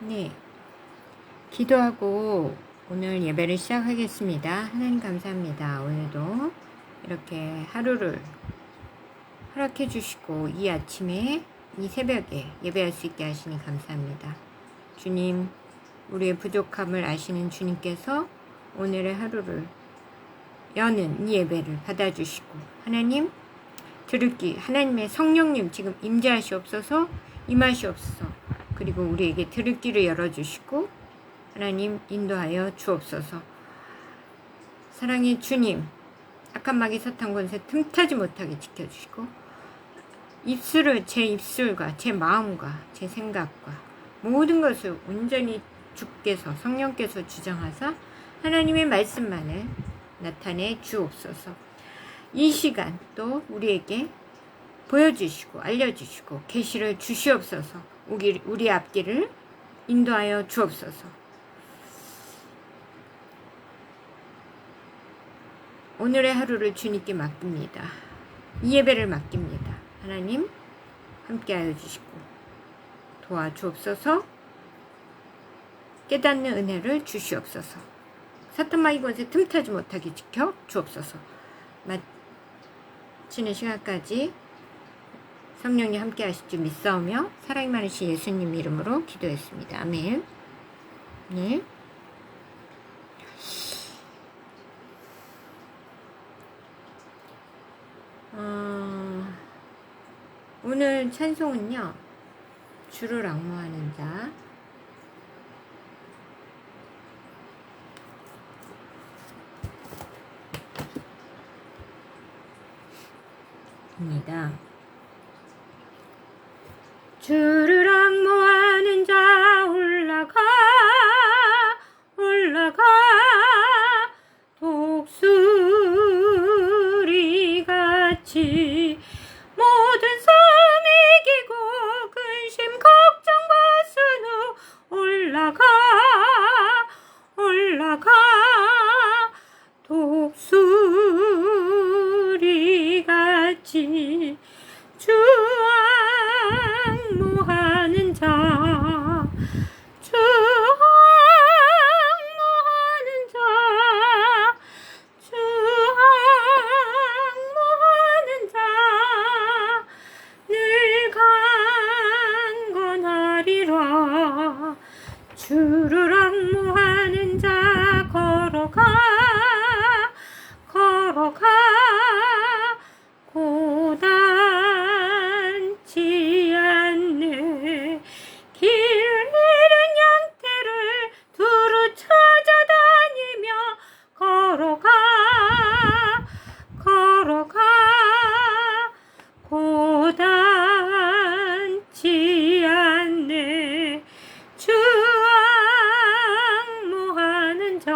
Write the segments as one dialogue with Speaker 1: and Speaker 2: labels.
Speaker 1: 네, 기도하고 오늘 예배를 시작하겠습니다. 하나님 감사합니다. 오늘도 이렇게 하루를 허락해 주시고 이 아침에 이 새벽에 예배할 수 있게 하시니 감사합니다. 주님, 우리의 부족함을 아시는 주님께서 오늘의 하루를 여는 이 예배를 받아주시고 하나님 하나님의 성령님 지금 임재하시옵소서, 임하시옵소서. 그리고 우리에게 들을 길을 열어주시고 하나님 인도하여 주옵소서. 사랑의 주님, 악한 마귀 사탄 권세 틈타지 못하게 지켜주시고 제 입술과 제 마음과 제 생각과 모든 것을 온전히 주께서 성령께서 주장하사 하나님의 말씀만을 나타내 주옵소서. 이 시간 또 우리에게 보여주시고 알려주시고 계시를 주시옵소서. 우리 앞길을 인도하여 주옵소서. 오늘의 하루를 주님께 맡깁니다. 이 예배를 맡깁니다. 하나님 함께하여 주시고 도와주옵소서. 깨닫는 은혜를 주시옵소서. 사탄 마귀 권세 틈타지 못하게 지켜 주옵소서. 마치는 시간까지 성령님 함께 하실 줄 믿사오며 사랑이 많으신 예수님 이름으로 기도했습니다. 아멘. 네. 오늘 찬송은요, 주를 앙모하는 자 입니다. 주를 앙모하는 자 올라가 독수리같이 모든 삶 이기고 근심 걱정 벗은 후 올라가 독수리같이 주 앙모하는 자 늘 강건하리라. 주를 앙모하는 자 걸어가 고단치 않네. 길 잃은 양떼를 두루 찾아다니며 걸어가 고단치 않네. 주 앙모하는 자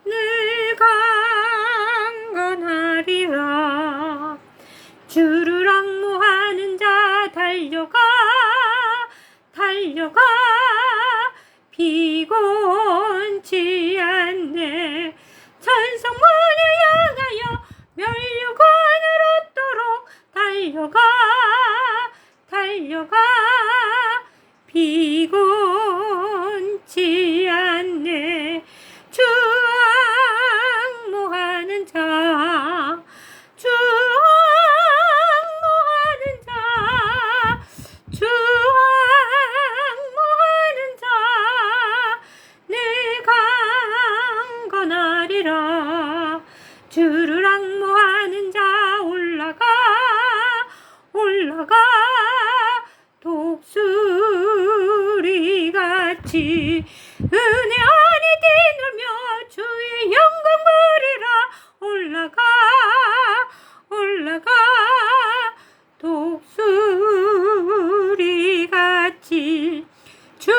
Speaker 1: 늘 강건하리라. 주를 앙모하는 자 달려가 비곤치 않네. 천성문을 향하여 멸류관을 얻도록 달려가 비곤치 않네. 주 앙모하는 자 늘 강건하리라. 주를 앙모하는 자 올라가 독수리같이 은혜 안에 뛰놀며 주의 영광 부리라. 올라가 독수리같이 주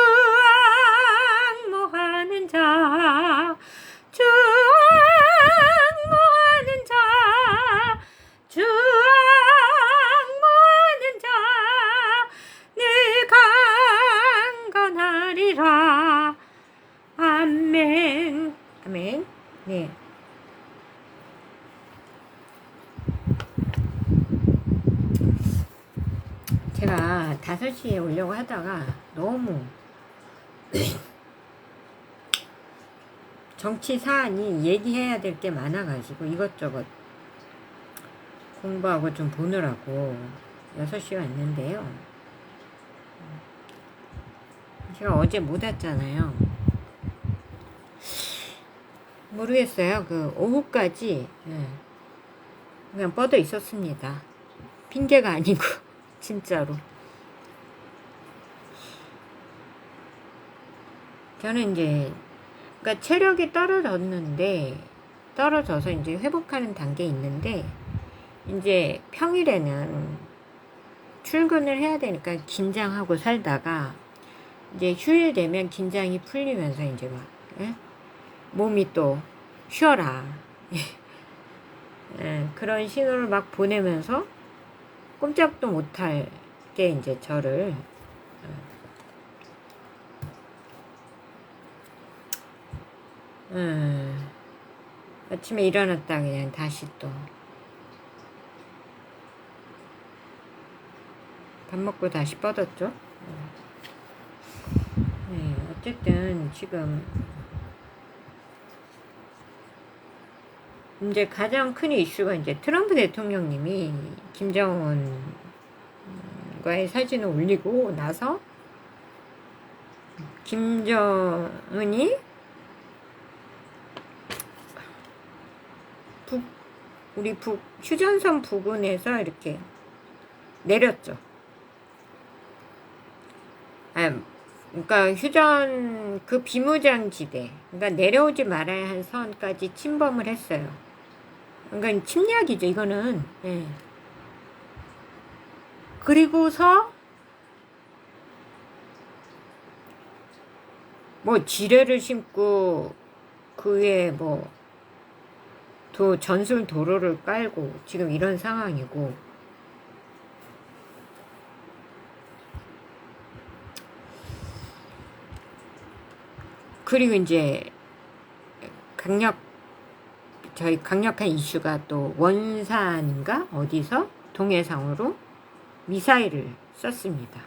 Speaker 1: 앙모하는 자 늘 강건하리라. 아멘. 6시에 오려고 하다가 너무 정치 사안이 얘기해야 될 게 많아가지고 이것저것 공부하고 좀 보느라고 6시에 왔는데요. 제가 어제 못 왔잖아요. 모르겠어요. 그 오후까지 그냥 뻗어 있었습니다. 핑계가 아니고 진짜로. 저는 이제 그러니까 체력이 떨어져서 이제 회복하는 단계에 있는데, 이제 평일에는 출근을 해야 되니까 긴장하고 살다가 이제 휴일 되면 긴장이 풀리면서 이제 막 몸이 또 쉬어라 그런 신호를 막 보내면서 꼼짝도 못할 때 이제 저를 아침에 일어났다 그냥 다시 또 밥 먹고 다시 뻗었죠. 네, 어쨌든 지금 이제 가장 큰 이슈가 이제 트럼프 대통령님이 김정은과의 사진을 올리고 나서 김정은이 우리 휴전선 부근에서 이렇게 내렸죠. 그러니까 휴전 그 비무장지대, 그러니까 내려오지 말아야 할 선까지 침범을 했어요. 그러니까 침략이죠, 이거는. 그리고서 뭐 지뢰를 심고 그 위에 뭐 전술 도로를 깔고 지금 이런 상황이고, 그리고 이제 강력한 이슈가 또 원산인가 어디서 동해상으로 미사일을 쐈습니다.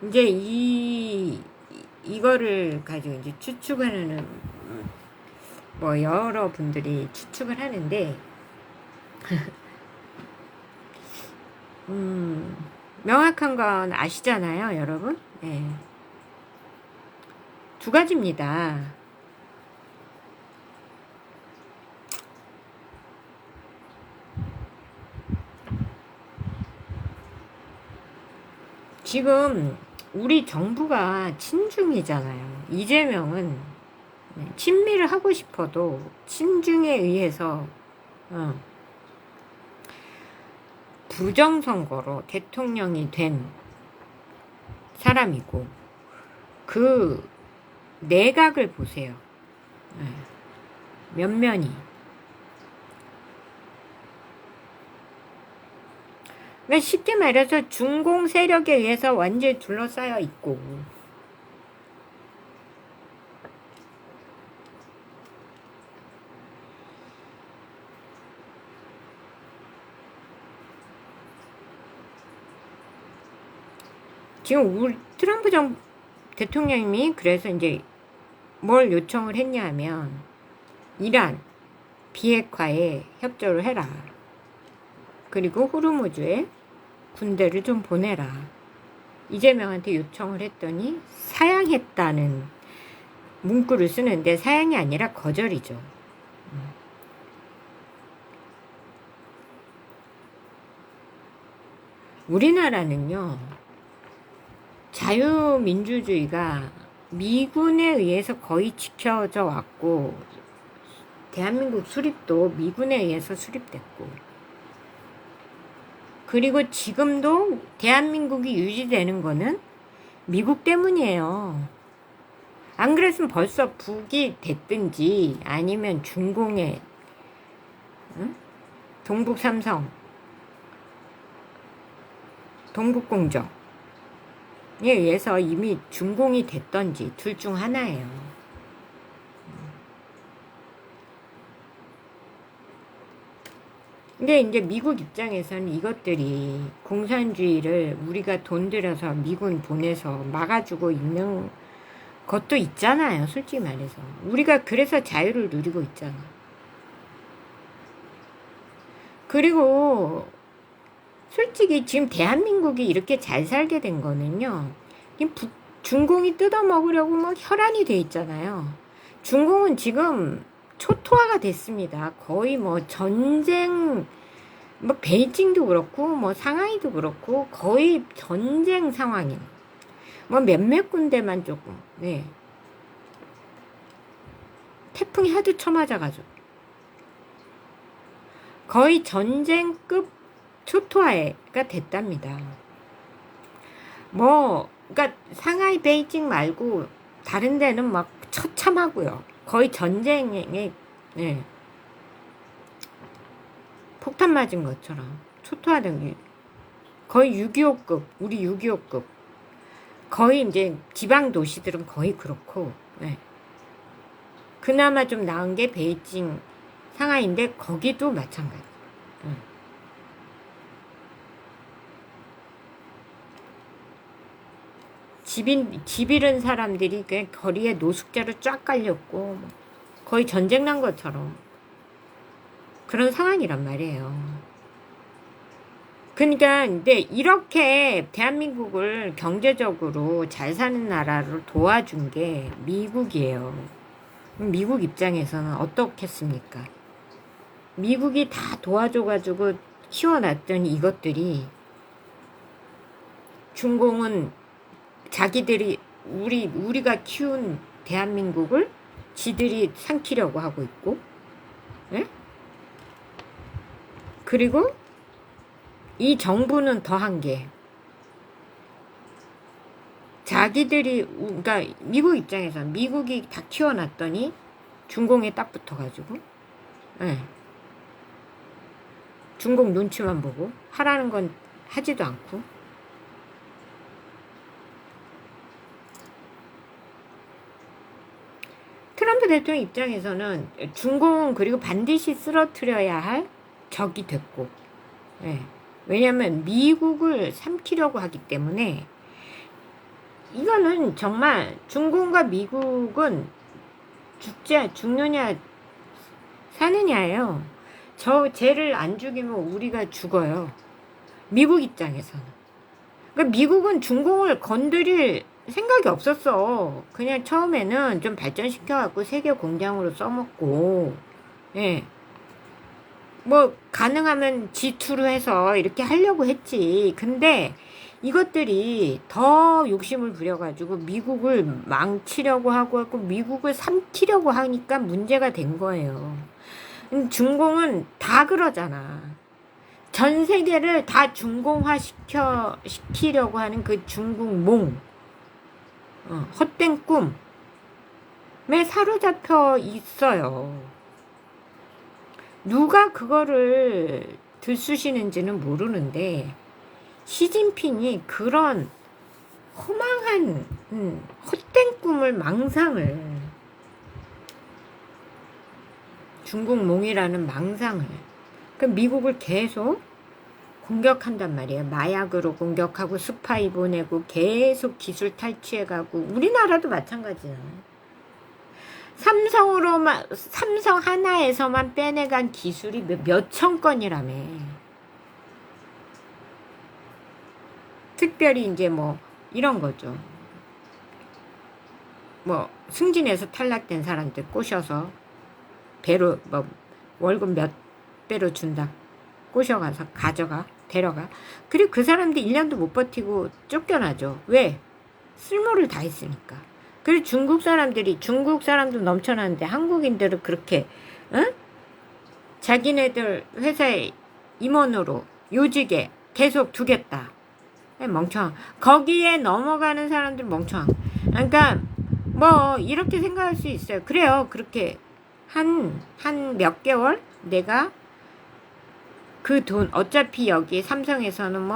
Speaker 1: 이제 이거를 가지고 이제 추측하는 뭐 여러 분들이 추측을 하는데 명확한 건 아시잖아요, 여러분. 두 가지입니다. 지금 우리 정부가 친중이잖아요. 이재명은 친미를 하고 싶어도 친중에 의해서 부정선거로 대통령이 된 사람이고, 그 내각을 보세요. 면면이. 그러니까 쉽게 말해서 중공 세력에 의해서 완전히 둘러싸여 있고, 지금 우리 트럼프 대통령님이 그래서 이제 뭘 요청을 했냐면 이란 비핵화에 협조를 해라. 그리고 호르무즈에 군대를 좀 보내라. 이재명한테 요청을 했더니 사양했다는 문구를 쓰는데 사양이 아니라 거절이죠. 우리나라는요, 자유민주주의가 미군에 의해서 거의 지켜져 왔고, 대한민국 수립도 미군에 의해서 수립됐고, 그리고 지금도 대한민국이 유지되는 거는 미국 때문이에요. 안 그랬으면 벌써 북이 됐든지 아니면 중공에 동북 삼성, 동북공정에 의해서 이미 준공이 됐던지 둘 중 하나예요. 근데 이제 미국 입장에서는 이것들이 공산주의를 우리가 돈 들여서 미군 보내서 막아주고 있는 것도 있잖아요. 솔직히 말해서. 우리가 그래서 자유를 누리고 있잖아. 그리고 솔직히 지금 대한민국이 이렇게 잘 살게 된 거는요. 중공이 뜯어먹으려고 뭐 혈안이 돼 있잖아요. 중공은 지금 초토화가 됐습니다. 거의 뭐 전쟁, 뭐 베이징도 그렇고 뭐 상하이도 그렇고 거의 전쟁 상황이에요. 뭐 몇몇 군데만 조금, 네. 태풍이 하도 쳐맞아가지고 거의 전쟁급 초토화가 됐답니다. 뭐, 그러니까 상하이, 베이징 말고 다른 데는 막 처참하고요. 거의 전쟁에, 네. 폭탄 맞은 것처럼 초토화된 게 거의 6.25급, 우리 6.25급. 거의 이제 지방 도시들은 거의 그렇고, 네. 그나마 좀 나은 게 베이징, 상하이인데 거기도 마찬가지. 집 잃은 사람들이 그냥 거리에 노숙자로 쫙 깔렸고 거의 전쟁 난 것처럼 그런 상황이란 말이에요. 그러니까 근데 이렇게 대한민국을 경제적으로 잘 사는 나라로 도와준 게 미국이에요. 미국 입장에서는 어떻겠습니까? 미국이 다 도와줘가지고 키워놨던 이것들이 중공은 자기들이 우리가 키운 대한민국을 지들이 삼키려고 하고 있고, 예? 그리고 이 정부는 더한 게 자기들이 그러니까 미국 입장에서 미국이 다 키워놨더니 중공에 딱 붙어가지고, 예. 중공 눈치만 보고 하라는 건 하지도 않고. 트럼프 대통령 입장에서는 중공은 그리고 반드시 쓰러뜨려야 할 적이 됐고, 예. 왜냐하면 미국을 삼키려고 하기 때문에 이거는 정말 중공과 미국은 죽느냐 사느냐예요. 쟤를 안 죽이면 우리가 죽어요. 미국 입장에서는. 그러니까 미국은 중공을 건드릴 생각이 없었어. 그냥 처음에는 좀 발전시켜갖고 세계 공장으로 써먹고, 예. 뭐, 가능하면 G2로 해서 이렇게 하려고 했지. 근데 이것들이 더 욕심을 부려가지고 미국을 망치려고 하고, 미국을 삼키려고 하니까 문제가 된 거예요. 중공은 다 그러잖아. 전 세계를 다 중공화 시키려고 하는 그 중국몽. 헛된 꿈에 사로잡혀 있어요. 누가 그거를 들쑤시는지는 모르는데 시진핑이 그런 허망한 헛된 꿈을 망상을 중국몽이라는 망상을 그 미국을 계속 공격한단 말이에요. 마약으로 공격하고 스파이 보내고 계속 기술 탈취해가고 우리나라도 마찬가지잖아요. 삼성 하나에서만 빼내간 기술이 몇천 건이라며. 특별히 이제 뭐 이런 거죠. 뭐 승진해서 탈락된 사람들 꼬셔서 배로 뭐 월급 몇 배로 준다. 꼬셔가서 데려가. 그리고 그 사람들 1년도 못 버티고 쫓겨나죠. 왜? 쓸모를 다 했으니까. 그리고 중국 사람도 넘쳐나는데 한국인들은 그렇게, 응? 자기네들 회사에 임원으로 요직에 계속 두겠다. 멍청한. 거기에 넘어가는 사람들 멍청한. 그러니까, 뭐, 이렇게 생각할 수 있어요. 그래요. 그렇게 한 몇 개월 내가 그 돈 어차피 여기 삼성에서는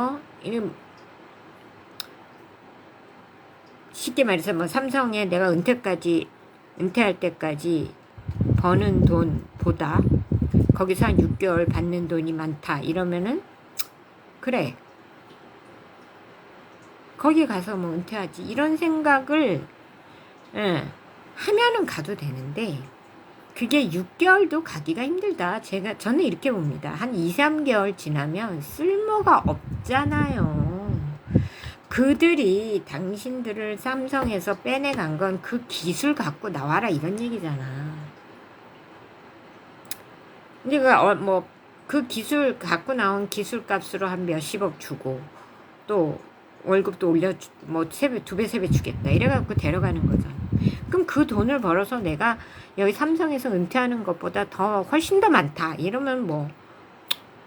Speaker 1: 쉽게 말해서 삼성에 내가 은퇴할 때까지 버는 돈보다 거기서 한 6개월 받는 돈이 많다 이러면은 그래 거기 가서 은퇴하지 이런 생각을 하면은 가도 되는데 그게 6개월도 가기가 힘들다. 저는 이렇게 봅니다. 한 2, 3개월 지나면 쓸모가 없잖아요. 그들이 당신들을 삼성에서 빼내간 건 그 기술 갖고 나와라 이런 얘기잖아. 그러니까 그 기술 갖고 나온 기술 값으로 한 몇십억 주고 또 월급도 올려 2배 3배 주겠다 이래갖고 데려가는 거잖아. 그럼 그 돈을 벌어서 내가 여기 삼성에서 은퇴하는 것보다 훨씬 더 많다 이러면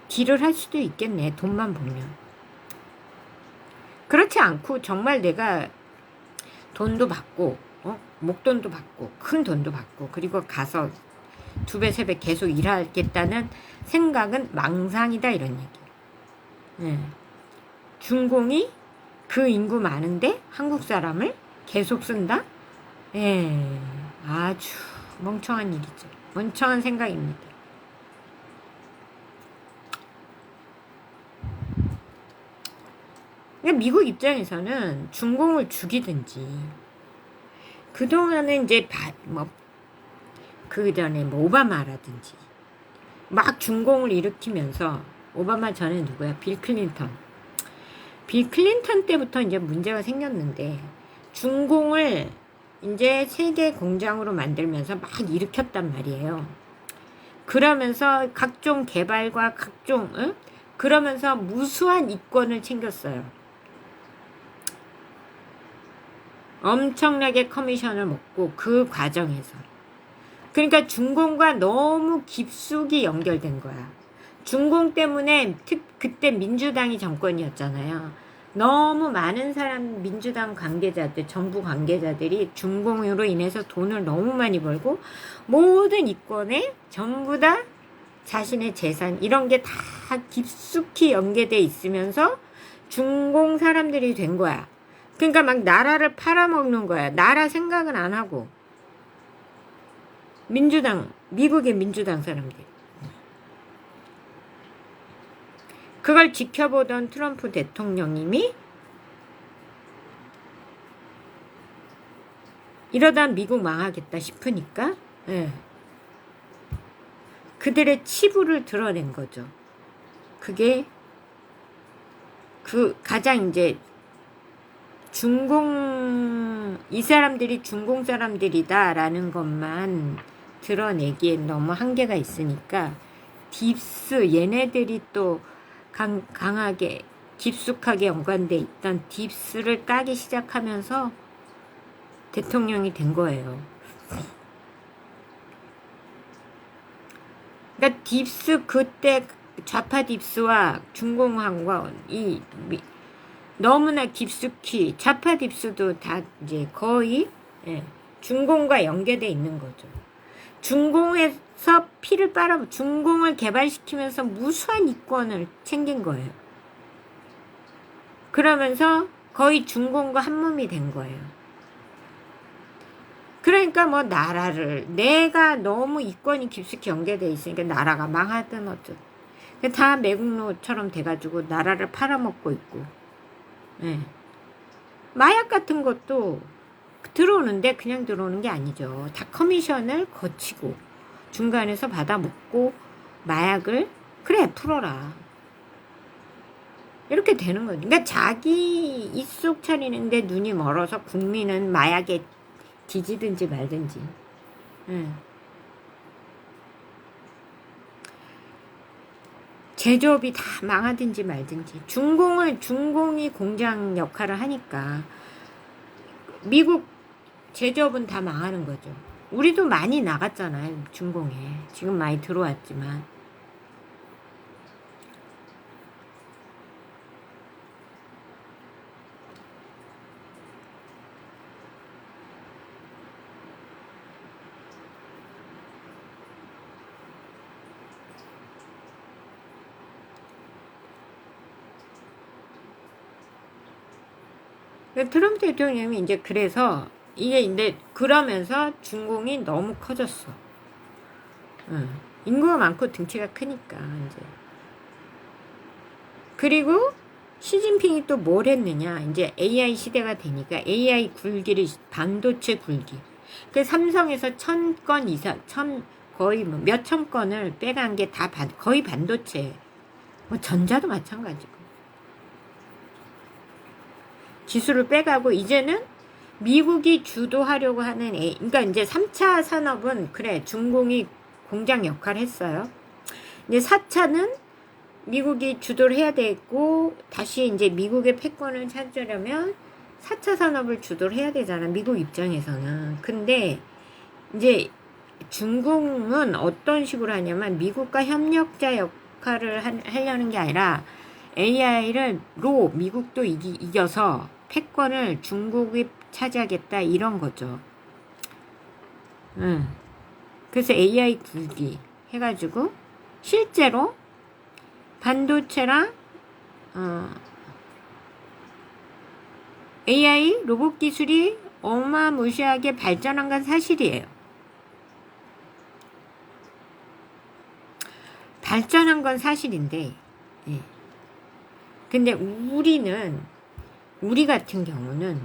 Speaker 1: 딜을 할 수도 있겠네. 돈만 보면. 그렇지 않고 정말 내가 돈도 받고 목돈도 받고 큰 돈도 받고 그리고 가서 2배 3배 계속 일하겠다는 생각은 망상이다 이런 얘기. 중공이 그 인구 많은데 한국 사람을 계속 쓴다? 아주 멍청한 일이죠. 멍청한 생각입니다. 그러니까 미국 입장에서는 중공을 죽이든지 그동안은 이제 그 전에 오바마라든지 막 중공을 일으키면서 오바마 전에 누구야? 빌 클린턴 때부터 이제 문제가 생겼는데 중공을 이제 세계 공장으로 만들면서 막 일으켰단 말이에요. 그러면서 각종 개발과 그러면서 무수한 이권을 챙겼어요. 엄청나게 커미션을 먹고 그 과정에서. 그러니까 중공과 너무 깊숙이 연결된 거야. 중공 때문에 그때 민주당이 정권이었잖아요. 너무 많은 민주당 관계자들, 정부 관계자들이 중공으로 인해서 돈을 너무 많이 벌고 모든 이권에 전부 다 자신의 재산 이런 게 다 깊숙이 연계돼 있으면서 중공 사람들이 된 거야. 그러니까 막 나라를 팔아먹는 거야. 나라 생각은 안 하고. 미국의 민주당 사람들. 그걸 지켜보던 트럼프 대통령님이 이러다 미국 망하겠다 싶으니까 그들의 치부를 드러낸 거죠. 그게 가장 이제 이 사람들이 중공 사람들이다라는 것만 드러내기엔 너무 한계가 있으니까 딥스 얘네들이 또 강하게 깊숙하게 연관돼 있던 딥스를 까기 시작하면서 대통령이 된 거예요. 그러니까 딥스 그때 좌파 딥스와 중공항과 너무나 깊숙이 좌파 딥스도 다 이제 거의 중공과 연계돼 있는 거죠. 중공에서 피를 중공을 개발시키면서 무수한 이권을 챙긴 거예요. 그러면서 거의 중공과 한 몸이 된 거예요. 그러니까 내가 너무 이권이 깊숙이 연계돼 있으니까 나라가 망하든 어쩌든 다 매국노처럼 돼가지고 나라를 팔아먹고 있고 마약 같은 것도 들어오는데 그냥 들어오는 게 아니죠. 다 커미션을 거치고 중간에서 받아먹고 마약을 그래 풀어라 이렇게 되는 거죠. 그러니까 자기 입속 차리는데 눈이 멀어서 국민은 마약에 뒤지든지 말든지 제조업이 다 망하든지 말든지 중공이 공장 역할을 하니까 미국 제조업은 다 망하는 거죠. 우리도 많이 나갔잖아요. 중공에. 지금 많이 들어왔지만. 트럼프 대통령이 이제 그래서 이게 이제 그러면서 중공이 너무 커졌어. 인구가 많고 등치가 크니까 이제. 그리고 시진핑이 또 뭘 했느냐. 이제 AI 시대가 되니까 AI 굴기를, 반도체 굴기. 그 삼성에서 1000건 이상, 거의 뭐 몇천 건을 빼간 게 다 거의 반도체. 뭐 전자도 마찬가지고. 기술을 빼가고 이제는 미국이 주도하려고 하는 그러니까 이제 3차 산업은 그래 중공이 공장 역할을 했어요. 이제 4차는 미국이 주도를 해야 되고 다시 이제 미국의 패권을 찾으려면 4차 산업을 주도를 해야 되잖아. 미국 입장에서는. 근데 이제 중공은 어떤 식으로 하냐면 미국과 협력자 역할을 하려는 게 아니라 AI로 미국도 이겨서 패권을 중국이 차지하겠다 이런 거죠. 그래서 AI 굴기 해가지고 실제로 반도체랑 AI 로봇 기술이 어마무시하게 발전한 건 사실이에요. 발전한 건 사실인데, 예. 근데 우리 같은 경우는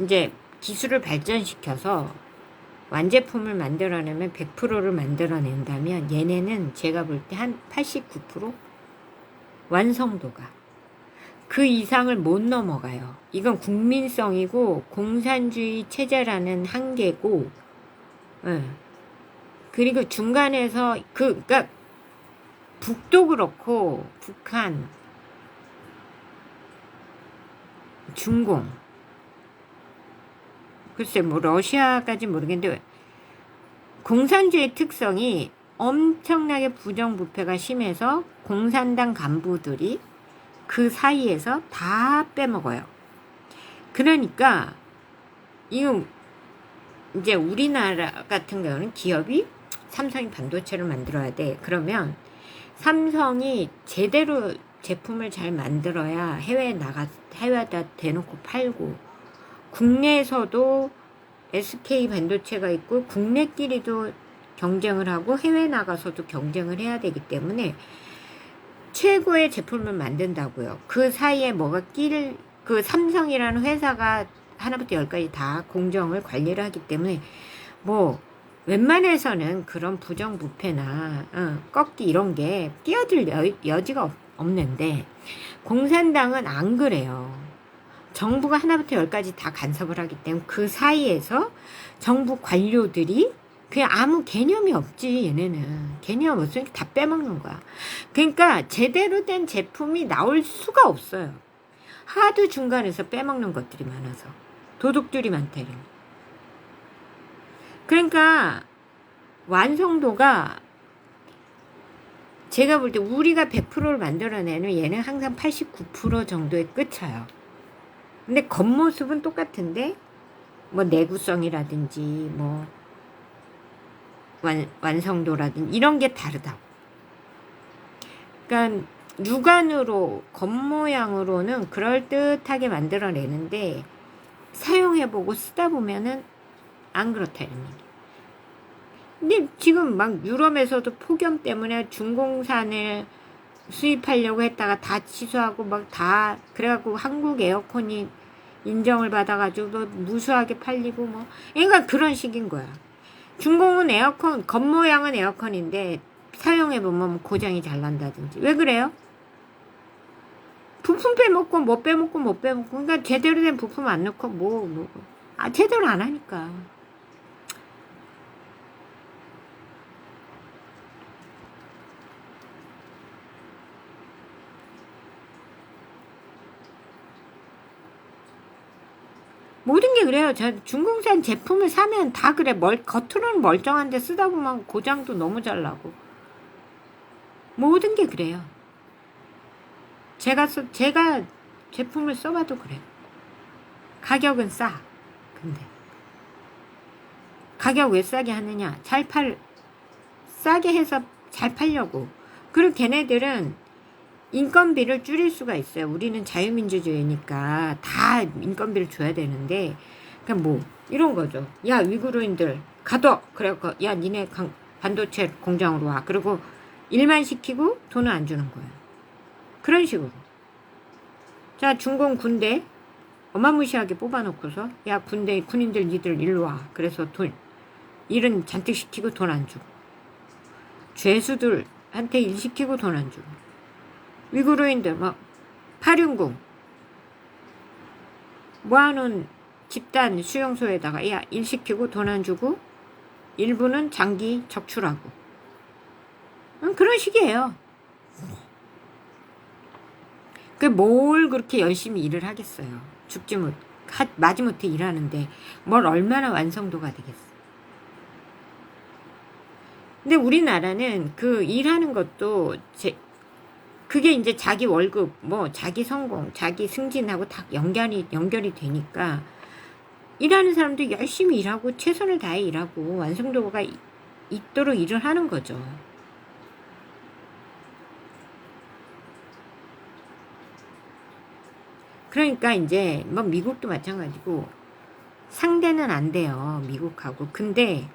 Speaker 1: 이제 기술을 발전시켜서 완제품을 만들어내면 100%를 만들어낸다면 얘네는 제가 볼 때 한 89% 완성도가 그 이상을 못 넘어가요. 이건 국민성이고 공산주의 체제라는 한계고, 그리고 중간에서 그러니까 북도 그렇고 북한, 중공, 글쎄 뭐 러시아까지 모르겠는데 공산주의 특성이 엄청나게 부정부패가 심해서 공산당 간부들이 그 사이에서 다 빼먹어요. 그러니까 이거 이제 우리나라 같은 경우는 기업이 삼성이 반도체를 만들어야 돼. 그러면 삼성이 제대로 제품을 잘 만들어야 해외에다 대놓고 팔고, 국내에서도 SK 반도체가 있고 국내끼리도 경쟁을 하고 해외 나가서도 경쟁을 해야 되기 때문에 최고의 제품을 만든다고요. 그 사이에 뭐가 그 삼성이라는 회사가 하나부터 열까지 다 공정을 관리를 하기 때문에 뭐 웬만해서는 그런 부정부패나 꺾기 이런 게 끼어들 여지가 없는데 공산당은 안 그래요. 정부가 하나부터 열까지 다 간섭을 하기 때문에 그 사이에서 정부 관료들이 그냥 아무 개념이 없지. 얘네는 개념 없으니까 다 빼먹는 거야. 그러니까 제대로 된 제품이 나올 수가 없어요. 하도 중간에서 빼먹는 것들이 많아서 도둑들이 많다 이런. 그러니까 완성도가 제가 볼 때 우리가 100%를 만들어내는 얘는 항상 89% 정도에 끝쳐요. 근데 겉모습은 똑같은데 뭐 내구성이라든지 뭐 완성도라든지 이런 게 다르다고. 그러니까 육안으로 겉모양으로는 그럴듯하게 만들어내는데 사용해보고 쓰다 보면은 안 그렇다 이런 얘기. 근데 지금 막 유럽에서도 폭염 때문에 중공산을 수입하려고 했다가 다 취소하고 막 다 그래갖고 한국 에어컨이 인정을 받아가지고 무수하게 팔리고 뭐 그러니까 그런 식인 거야. 중공은 에어컨 겉모양은 에어컨인데 사용해보면 고장이 잘 난다든지. 왜 그래요? 부품 빼먹고 뭐 빼먹고 뭐 빼먹고 그러니까 제대로 된 부품 안 넣고 제대로 안 하니까. 모든 게 그래요. 저 중국산 제품을 사면 다 그래. 겉으로는 멀쩡한데 쓰다 보면 고장도 너무 잘 나고. 모든 게 그래요. 제가 제품을 써봐도 그래요. 가격은 싸. 근데 가격 왜 싸게 하느냐? 싸게 해서 잘 팔려고. 그리고 걔네들은 인건비를 줄일 수가 있어요. 우리는 자유민주주의니까 다 인건비를 줘야 되는데, 그냥 뭐 이런 거죠. 야, 위구르인들 가둬. 그래갖고 야, 니네 반도체 공장으로 와. 그리고 일만 시키고 돈은 안 주는 거예요. 그런 식으로. 자, 중공 군대 어마무시하게 뽑아놓고서 야, 군대 군인들 니들 일로 와. 그래서 일은 잔뜩 시키고 돈 안 주고, 죄수들한테 일 시키고 돈 안 주고, 위구르인들 막 파륜궁 모아놓은 집단 수용소에다가 야, 일 시키고 돈 안 주고, 일부는 장기 적출하고, 그런 식이에요. 뭘 그렇게 열심히 일을 하겠어요. 죽지 마지못해 일하는데 뭘 얼마나 완성도가 되겠어. 근데 우리나라는 그 일하는 것도 그게 이제 자기 월급, 뭐 자기 성공, 자기 승진하고 다 연결이 되니까 일하는 사람도 열심히 일하고 최선을 다해 일하고 완성도가 있도록 일을 하는 거죠. 그러니까 이제 뭐 미국도 마찬가지고 상대는 안 돼요. 미국하고. 근데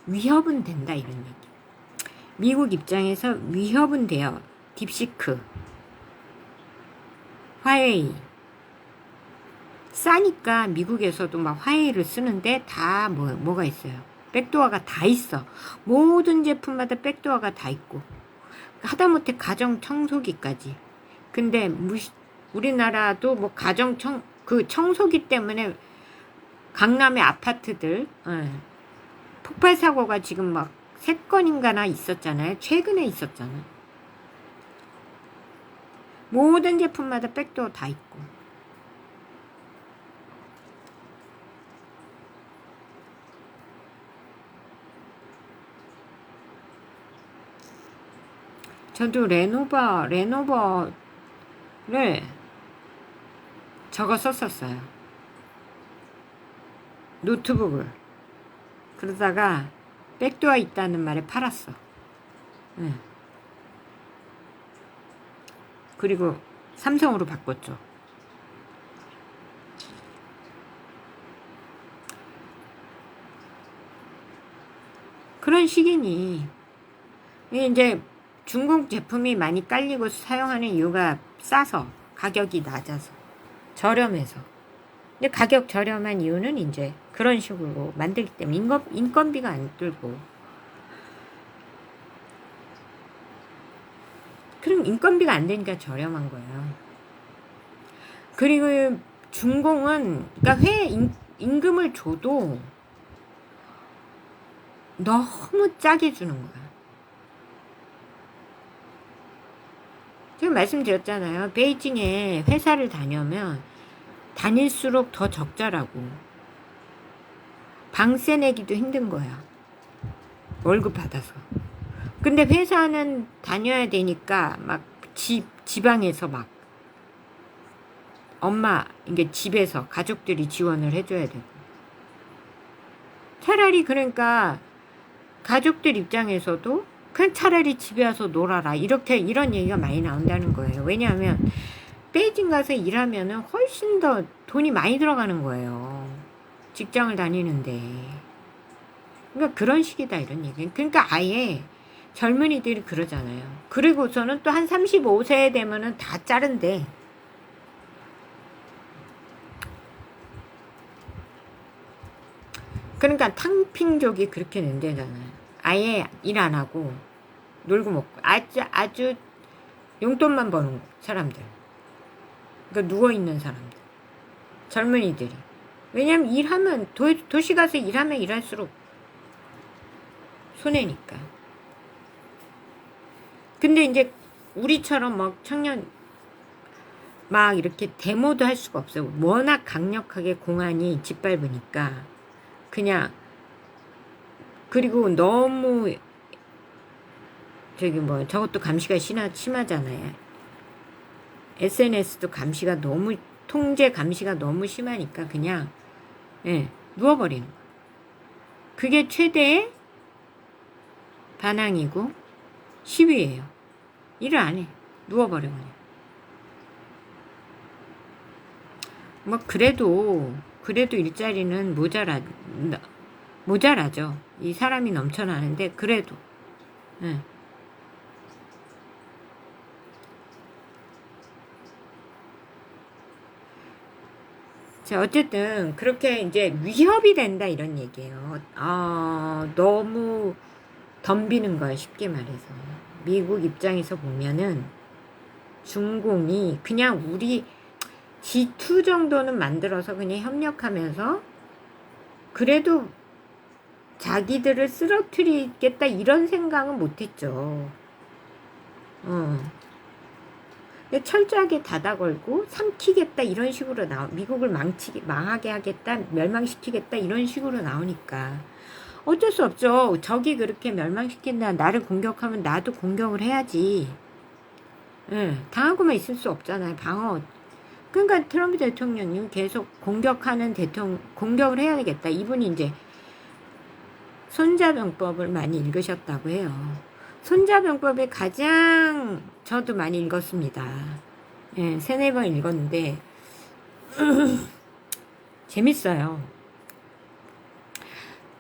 Speaker 1: 위협은 된다 이런 얘기. 미국 입장에서 위협은 돼요. 딥시크, 화웨이. 싸니까 미국에서도 막 화웨이를 쓰는데 다 뭐가 있어요. 백도어가 다 있어. 모든 제품마다 백도어가 다 있고. 하다못해 가정 청소기까지. 근데 우리나라도 뭐 그 청소기 때문에 강남의 아파트들 폭발 사고가 지금 막 3건인가나 있었잖아요. 최근에 있었잖아. 모든 제품마다 백도어 다 있고. 저도 레노버를 저거 썼었어요. 노트북을. 그러다가 백도어 있다는 말에 팔았어. 그리고 삼성으로 바꿨죠. 그런 식이니 이제 중국 제품이 많이 깔리고 사용하는 이유가 싸서, 가격이 낮아서, 저렴해서. 근데 가격 저렴한 이유는 이제 그런 식으로 만들기 때문에 인건비가 안 들고. 그럼 인건비가 안 되니까 저렴한 거예요. 그리고 중공은 그러니까 임금을 줘도 너무 짜게 주는 거야. 제가 말씀드렸잖아요. 베이징에 회사를 다닐수록 더 적자라고. 방세 내기도 힘든 거야. 월급 받아서. 근데 회사는 다녀야 되니까 막 지방에서 막 이게 집에서 가족들이 지원을 해줘야 되고. 차라리 그러니까 가족들 입장에서도 그냥 차라리 집에 와서 놀아라. 이런 얘기가 많이 나온다는 거예요. 왜냐하면 베이징 가서 일하면은 훨씬 더 돈이 많이 들어가는 거예요. 직장을 다니는데. 그러니까 그런 식이다 이런 얘기. 그러니까 아예 젊은이들이 그러잖아요. 그리고서는 또 한 35세 되면은 다 자른대. 그러니까 탕핑족이 그렇게 된대잖아요. 아예 일 안 하고 놀고 먹고 아주 용돈만 버는 사람들. 그러니까 누워있는 사람들. 젊은이들이. 왜냐면 일하면 도시 가서 일하면 일할수록 손해니까. 근데 이제 우리처럼 막 청년 막 이렇게 데모도 할 수가 없어요. 워낙 강력하게 공안이 짓밟으니까 그냥. 그리고 너무 저것도 감시가 심하잖아요. SNS도 통제 감시가 너무 심하니까 그냥 누워버리는 거야. 그게 최대의 반항이고 시위예요. 일을 안 해. 누워버려 그냥. 뭐 그래도 일자리는 모자라죠. 이 사람이 넘쳐나는데 그래도 예. 자, 어쨌든 그렇게 이제 위협이 된다 이런 얘기예요. 너무 덤비는 거예요. 쉽게 말해서. 미국 입장에서 보면은 중공이 그냥 우리 G2 정도는 만들어서 그냥 협력하면서 그래도 자기들을 쓰러뜨리겠다 이런 생각은 못했죠. 철저하게 닫아걸고 삼키겠다 이런 식으로 미국을 망하게 하겠다, 멸망시키겠다 이런 식으로 나오니까 어쩔 수 없죠. 적이 그렇게 멸망시킨다, 나를 공격하면 나도 공격을 해야지. 당하고만 있을 수 없잖아요. 방어. 그러니까 트럼프 대통령이 계속 공격을 해야 되겠다. 이분이 이제 손자병법을 많이 읽으셨다고 해요. 손자병법에 가장 저도 많이 읽었습니다. 예, 3-4번 읽었는데 재밌어요.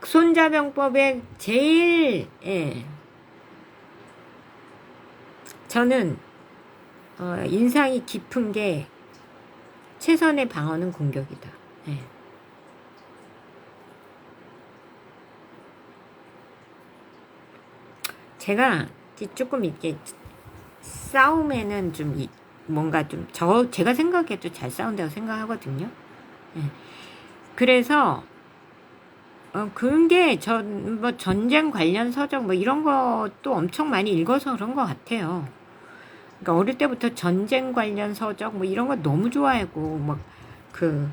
Speaker 1: 손자병법에 제일 저는 인상이 깊은 게 최선의 방어는 공격이다. 예. 제가 조금 이렇게 싸움에는 좀 뭔가 좀 제가 생각해도 잘 싸운다고 생각하거든요. 예. 그래서 그런 게 뭐 전쟁 관련 서적 뭐 이런 것도 엄청 많이 읽어서 그런 것 같아요. 그러니까 어릴 때부터 전쟁 관련 서적 뭐 이런 거 너무 좋아하고 막 그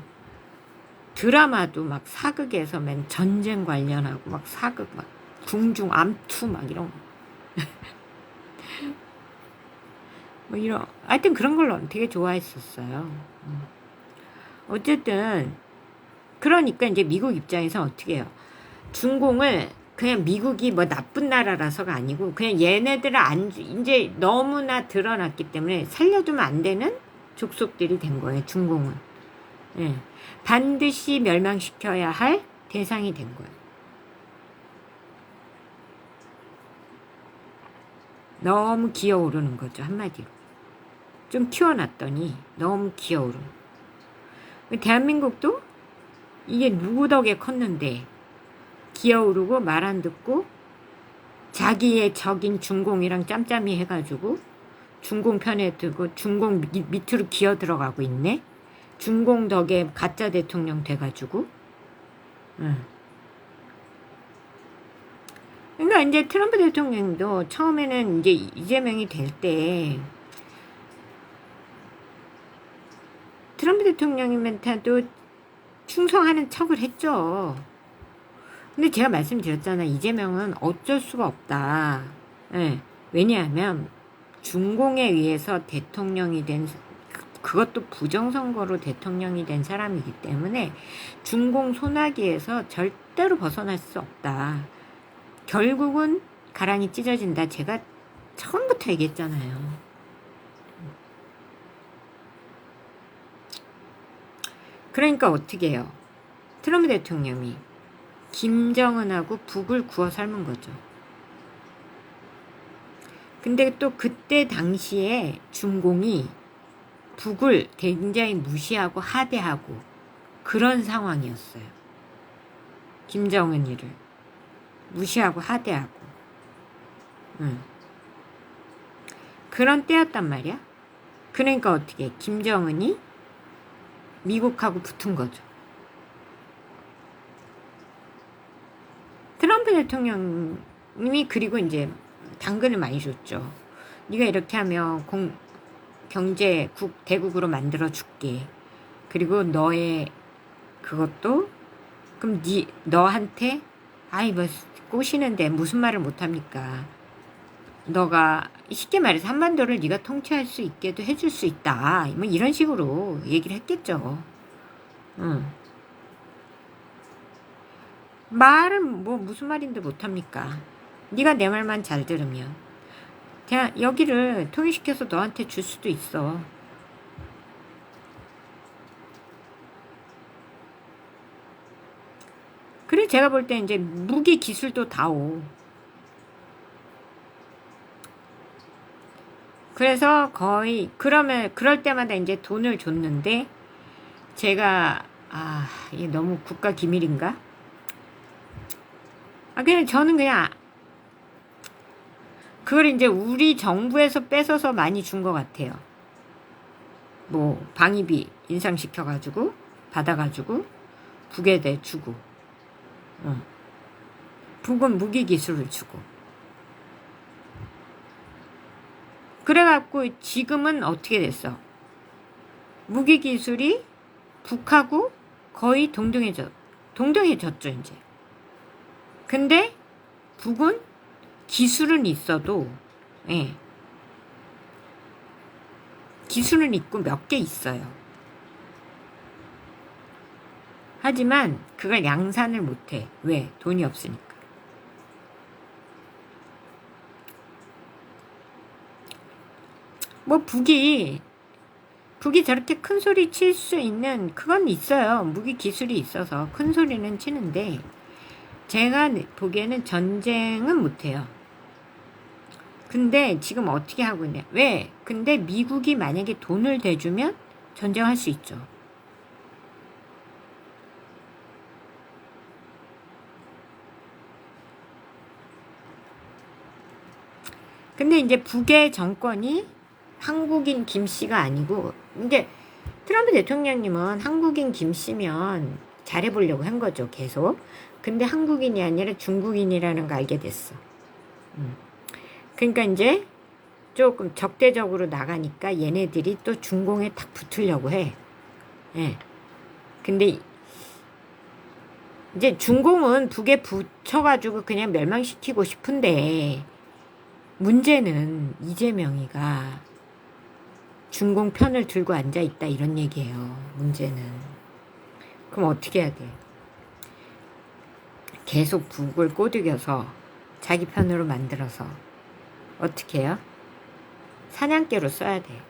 Speaker 1: 드라마도 막 사극에서 맨 전쟁 관련하고 막 사극 막 궁중 암투 막 이런 거. 뭐 이런 하여튼 그런 걸 되게 좋아했었어요. 어쨌든 그러니까 이제 미국 입장에서 어떻게 해요? 중공을 그냥 미국이 뭐 나쁜 나라라서가 아니고 그냥 얘네들을 이제 너무나 드러났기 때문에 살려두면 안 되는 족속들이 된 거예요. 중공은. 예. 반드시 멸망시켜야 할 대상이 된 거예요. 너무 기어오르는 거죠. 한마디로. 좀 키워놨더니 너무 기어오르는. 대한민국도 이게 누구 덕에 컸는데 기어오르고 말 안 듣고 자기의 적인 중공이랑 짬짬이 해가지고 중공 편에 들고 중공 밑으로 기어 들어가고 있네. 중공 덕에 가짜 대통령 돼가지고. 그러니까 이제 트럼프 대통령도 처음에는 이제 이재명이 될 때 트럼프 대통령한테도 충성하는 척을 했죠. 근데 제가 말씀드렸잖아요. 이재명은 어쩔 수가 없다. 예. 왜냐하면 중공에 의해서 대통령이 된 그것도 부정선거로 대통령이 된 사람이기 때문에 중공 소나기에서 절대로 벗어날 수 없다. 결국은 가랑이 찢어진다. 제가 처음부터 얘기했잖아요. 그러니까 어떻게 해요? 트럼프 대통령이 김정은하고 북을 구워 삶은 거죠. 근데 또 그때 당시에 중공이 북을 굉장히 무시하고 하대하고 그런 상황이었어요. 김정은이를 무시하고 하대하고 그런 때였단 말이야. 그러니까 어떻게 김정은이 미국하고 붙은 거죠. 트럼프 대통령님이 그리고 이제 당근을 많이 줬죠. 네가 이렇게 하면 대국으로 만들어 줄게. 그리고 너의 그것도 그럼 너한테 뭐 꼬시는데 무슨 말을 못합니까? 너가 쉽게 말해서 한반도를 네가 통치할 수 있게도 해줄 수 있다. 뭐 이런 식으로 얘기를 했겠죠. 말은 뭐 무슨 말인데 못합니까? 네가 내 말만 잘 들으면 그냥 여기를 통일시켜서 너한테 줄 수도 있어. 그래 제가 볼 때 이제 무기 기술도 다오. 그래서 거의 그럴 때마다 이제 돈을 줬는데 제가 이게 너무 국가 기밀인가? 그냥 저는 그냥 그걸 이제 우리 정부에서 뺏어서 많이 준 것 같아요. 뭐 방위비 인상시켜가지고 받아가지고 북에대 주고, 북은 무기 기술을 주고. 그래갖고 지금은 어떻게 됐어? 무기 기술이 북하고 거의 동등해졌죠 이제. 근데 북은 기술은 있어도, 예, 기술은 있고 몇 개 있어요. 하지만 그걸 양산을 못해. 왜? 돈이 없으니까. 뭐 북이 저렇게 큰 소리 칠 수 있는 그건 있어요. 무기 기술이 있어서 큰 소리는 치는데 제가 보기에는 전쟁은 못해요. 근데 지금 어떻게 하고 있냐? 왜? 근데 미국이 만약에 돈을 대주면 전쟁할 수 있죠. 근데 이제 북의 정권이 한국인 김씨가 아니고, 이제 트럼프 대통령님은 한국인 김씨면 잘해보려고 한 거죠, 계속. 근데 한국인이 아니라 중국인이라는 거 알게 됐어. 그러니까 이제 조금 적대적으로 나가니까 얘네들이 또 중공에 탁 붙으려고 해. 예. 근데 이제 중공은 북에 붙여가지고 그냥 멸망시키고 싶은데, 문제는 이재명이가 중공 편을 들고 앉아있다 이런 얘기예요. 문제는. 그럼 어떻게 해야 돼? 계속 북을 꼬드겨서 자기 편으로 만들어서 어떻게 해요? 사냥개로 써야 돼.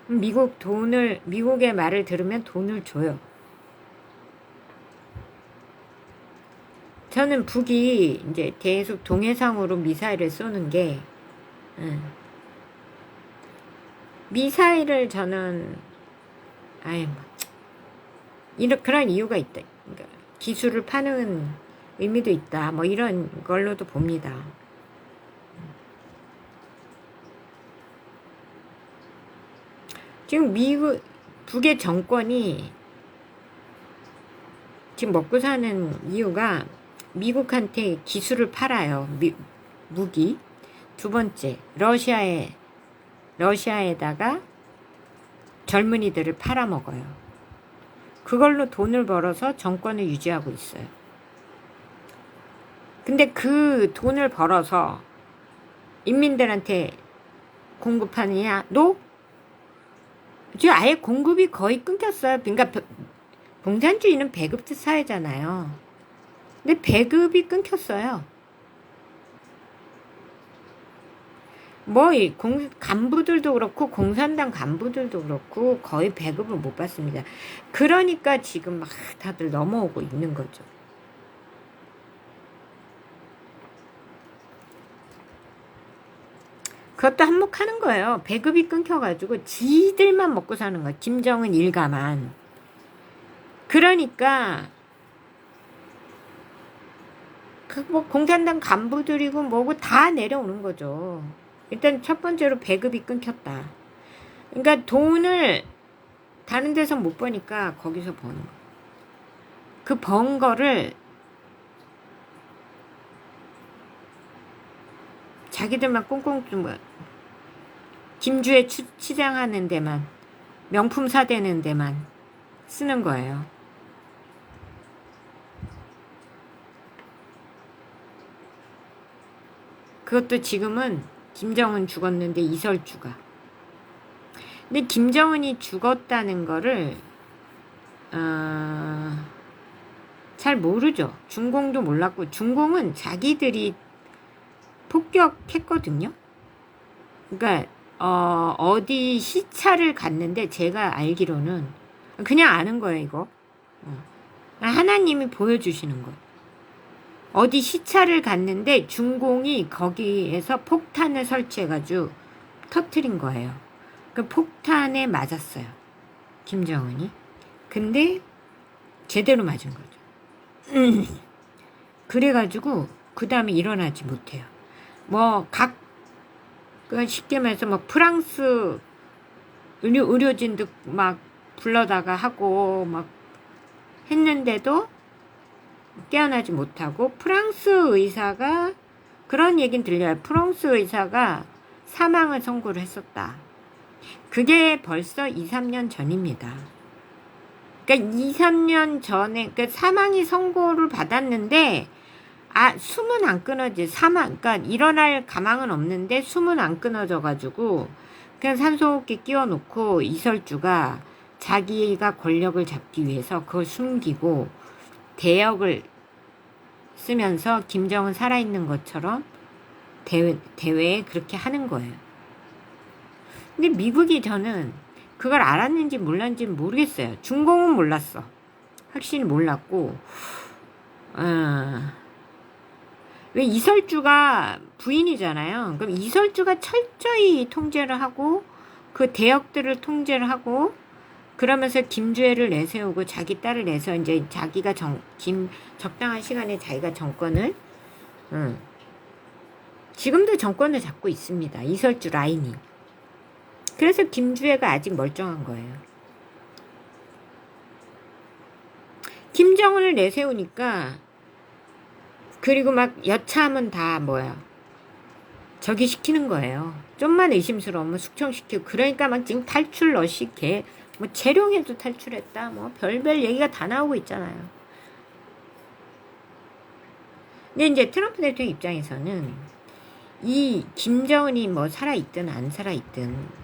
Speaker 1: 미국의 말을 들으면 돈을 줘요. 저는 북이 이제 계속 동해상으로 미사일을 쏘는 게, 미사일을 저는, 그런 이유가 있다. 그러니까 기술을 파는 의미도 있다. 뭐 이런 걸로도 봅니다. 지금 북의 정권이 지금 먹고 사는 이유가 미국한테 기술을 팔아요. 무기. 두 번째, 러시아에다가 젊은이들을 팔아먹어요. 그걸로 돈을 벌어서 정권을 유지하고 있어요. 근데 그 돈을 벌어서 인민들한테 공급하느냐? 지금 아예 공급이 거의 끊겼어요. 그러니까 공산주의는 배급 사회잖아요. 근데 배급이 끊겼어요. 뭐 간부들도 그렇고 공산당 간부들도 그렇고 거의 배급을 못 받습니다. 그러니까 지금 막 다들 넘어오고 있는 거죠. 그것도 한몫하는 거예요. 배급이 끊겨가지고 지들만 먹고 사는 거야. 김정은 일가만. 그러니까 뭐 공산당 간부들이고 뭐고 다 내려오는 거죠. 일단 첫 번째로 배급이 끊겼다. 그러니까 돈을 다른 데서 못 버니까 거기서 버는 거. 그 번 거를 자기들만 꽁꽁 뭐 김주에 치장하는 데만, 명품 사대는 데만 쓰는 거예요. 그것도 지금은 김정은 죽었는데 이설주가. 근데 김정은이 죽었다는 거를 잘 모르죠. 중공도 몰랐고, 중공은 자기들이 폭격했거든요. 그러니까 어디 시차를 갔는데 제가 알기로는 그냥 아는 거예요, 이거. 하나님이 보여주시는 거예요. 어디 시찰을 갔는데 중공이 거기에서 폭탄을 설치해가지고 터트린 거예요. 그 폭탄에 맞았어요, 김정은이. 근데 제대로 맞은 거죠. 그래가지고 그 다음에 일어나지 못해요. 쉽게 말해서 프랑스 의료진도 막 불러다가 하고 막 했는데도 깨어나지 못하고, 프랑스 의사가, 그런 얘긴 들려요. 프랑스 의사가 사망을 선고를 했었다. 그게 벌써 2, 3년 전입니다. 그러니까 2, 3년 전에 사망이 선고를 받았는데 숨은 안 끊어지. 그러니까 일어날 가망은 없는데 숨은 안 끊어져가지고 그냥 산소호흡기 끼워놓고 이설주가 자기가 권력을 잡기 위해서 그걸 숨기고 대역을 쓰면서 김정은 살아있는 것처럼 대회에 그렇게 하는 거예요. 근데 미국이, 저는 그걸 알았는지 몰랐는지는 모르겠어요. 중공은 몰랐어. 확실히 몰랐고, 왜 이설주가 부인이잖아요. 그럼 이설주가 철저히 통제를 하고 그 대역들을 통제를 하고 그러면서 김주애를 내세우고 자기 딸을 내서 이제 자기가 적당한 시간에 자기가 정권을 지금도 정권을 잡고 있습니다. 이설주 라인이. 그래서 김주애가 아직 멀쩡한 거예요. 김정은을 내세우니까, 그리고 막 여차하면 다 저기 시키는 거예요. 좀만 의심스러우면 숙청시키고. 그러니까 막 지금 탈출 러시 재룡에도 탈출했다. 별별 얘기가 다 나오고 있잖아요. 근데 이제 트럼프 대통령 입장에서는 이 김정은이 살아있든 안 살아있든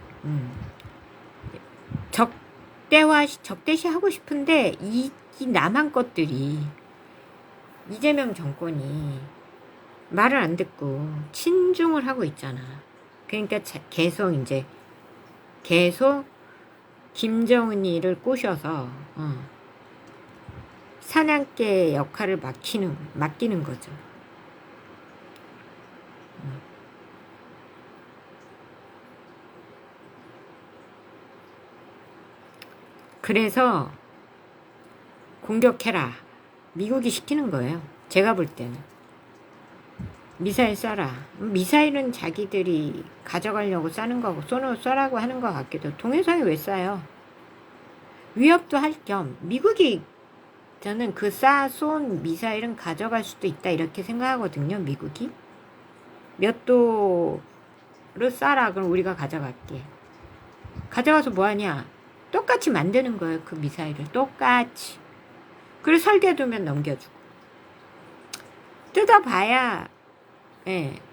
Speaker 1: 적대시 하고 싶은데 이 남한 것들이, 이재명 정권이 말을 안 듣고 친중을 하고 있잖아. 그러니까 계속 김정은이를 꼬셔서 사냥개 역할을 맡기는 거죠. 그래서 공격해라. 미국이 시키는 거예요. 제가 볼 때는. 미사일 쏴라. 미사일은 자기들이 가져가려고 쏴는 거고, 쏘라고 하는 것 같기도. 동해상에 왜 쏴요? 위협도 할 겸, 미국이, 저는 그 쏜 미사일은 가져갈 수도 있다 이렇게 생각하거든요. 미국이 몇 도를 쏴라. 그럼 우리가 가져갈게. 가져가서 뭐하냐? 똑같이 만드는 거예요. 그 미사일을 똑같이. 그리고 설계도면 넘겨주고. 뜯어봐야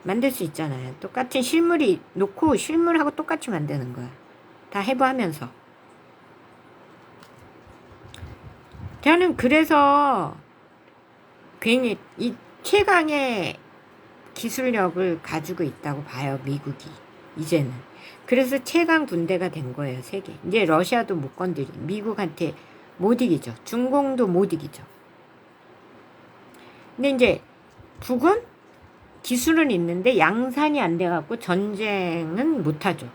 Speaker 1: 만들 수 있잖아요. 똑같은 실물이 놓고 실물하고 똑같이 만드는 거야. 다 해부하면서. 저는 그래서 괜히 이 최강의 기술력을 가지고 있다고 봐요. 미국이. 이제는. 그래서 최강 군대가 된 거예요. 세계. 이제 러시아도 못 미국한테 못 이기죠. 중공도 못 이기죠. 근데 이제 북은 기술은 있는데 양산이 안 돼갖고 전쟁은 못하죠.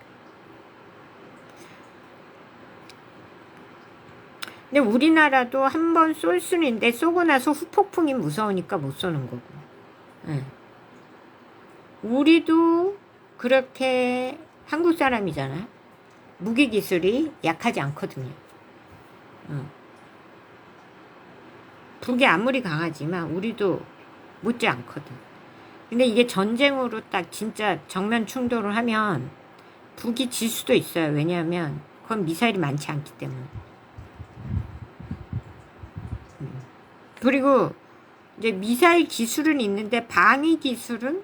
Speaker 1: 근데 우리나라도 한번 쏠 수는 있는데 쏘고 나서 후폭풍이 무서우니까 못 쏘는 거고. 우리도 그렇게 한국 사람이잖아요. 무기 기술이 약하지 않거든요. 북이 아무리 강하지만 우리도 못지 않거든. 근데 이게 전쟁으로 딱 진짜 정면 충돌을 하면 북이 질 수도 있어요. 왜냐하면 그건 미사일이 많지 않기 때문에. 그리고 이제 미사일 기술은 있는데 방위 기술은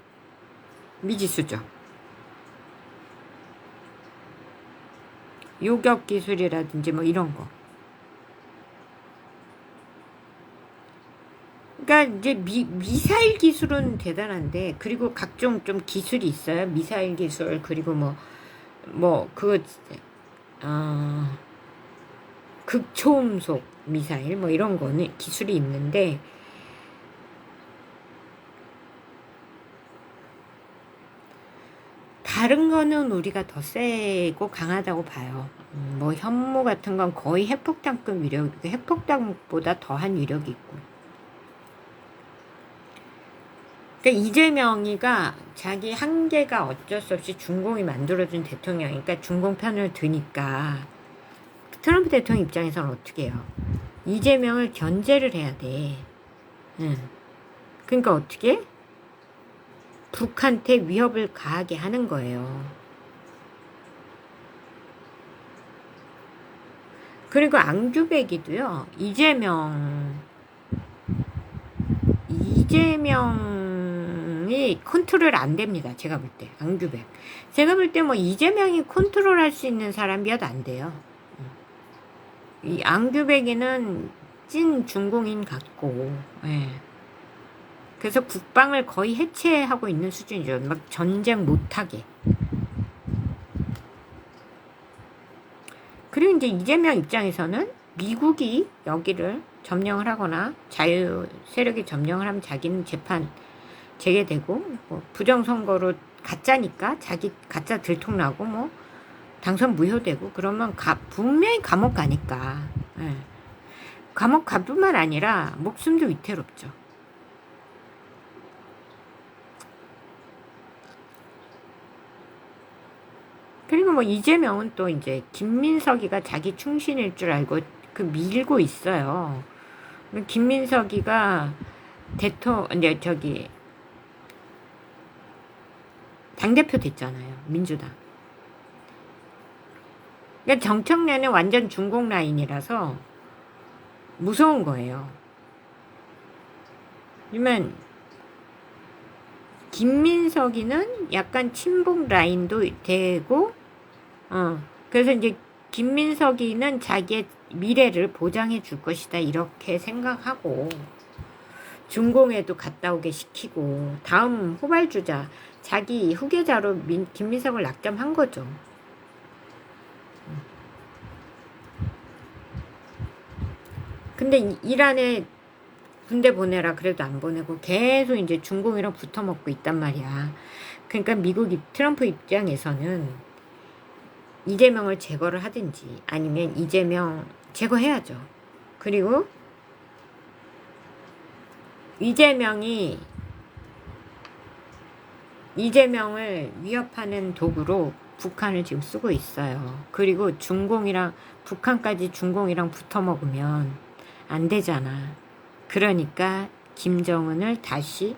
Speaker 1: 미지수죠. 요격 기술이라든지 이런 거. 그러니까 이제 미사일 기술은 대단한데, 그리고 각종 좀 기술이 있어요. 미사일 기술, 그리고 극초음속 미사일 뭐 이런 거는 기술이 있는데 다른 거는 우리가 더 세고 강하다고 봐요. 뭐 현무 같은 건 거의 핵폭탄급 위력, 핵폭탄보다 더한 위력이 있고. 그러니까 이재명이가 자기 한계가 어쩔 수 없이 중공이 만들어준 대통령이니까 중공 편을 드니까 트럼프 대통령 입장에서는 어떻게 해요? 이재명을 견제를 해야 돼. 그러니까 어떻게? 북한테 위협을 가하게 하는 거예요. 그리고 안규백이도요. 이재명이 컨트롤 안 됩니다. 제가 볼 때. 안규백. 제가 볼 때 뭐 이재명이 컨트롤 할 수 있는 사람이어도 안 돼요. 이 안규백이는 찐 중공인 같고, 예. 그래서 국방을 거의 해체하고 있는 수준이죠. 막 전쟁 못하게. 그리고 이제 이재명 입장에서는 미국이 여기를 점령을 하거나 자유 세력이 점령을 하면 자기는 재판 재개되고 뭐 부정선거로 가짜니까 자기 가짜 들통나고 뭐 당선 무효되고 그러면 분명히 감옥 가니까. 예. 감옥 갈 뿐만 아니라 목숨도 위태롭죠. 그리고 뭐 이재명은 또 이제 김민석이가 자기 충신일 줄 알고 그 밀고 있어요. 김민석이가 이제 당대표 됐잖아요. 민주당. 그러니까 정청래는 완전 중공 라인이라서 무서운 거예요. 그러면 김민석이는 약간 친북 라인도 되고, 그래서 이제 김민석이는 자기의 미래를 보장해 줄 것이다 이렇게 생각하고 중공에도 갔다 오게 시키고 다음 후발주자 자기 후계자로 김민석을 낙점한 거죠. 근데 이란에 군대 보내라 그래도 안 보내고 계속 이제 중공이랑 붙어 먹고 있단 말이야. 그러니까 트럼프 입장에서는 이재명을 제거를 하든지 아니면 이재명 제거해야죠. 그리고 이재명을 위협하는 도구로 북한을 지금 쓰고 있어요. 그리고 북한까지 중공이랑 붙어 먹으면 안 되잖아. 그러니까 김정은을 다시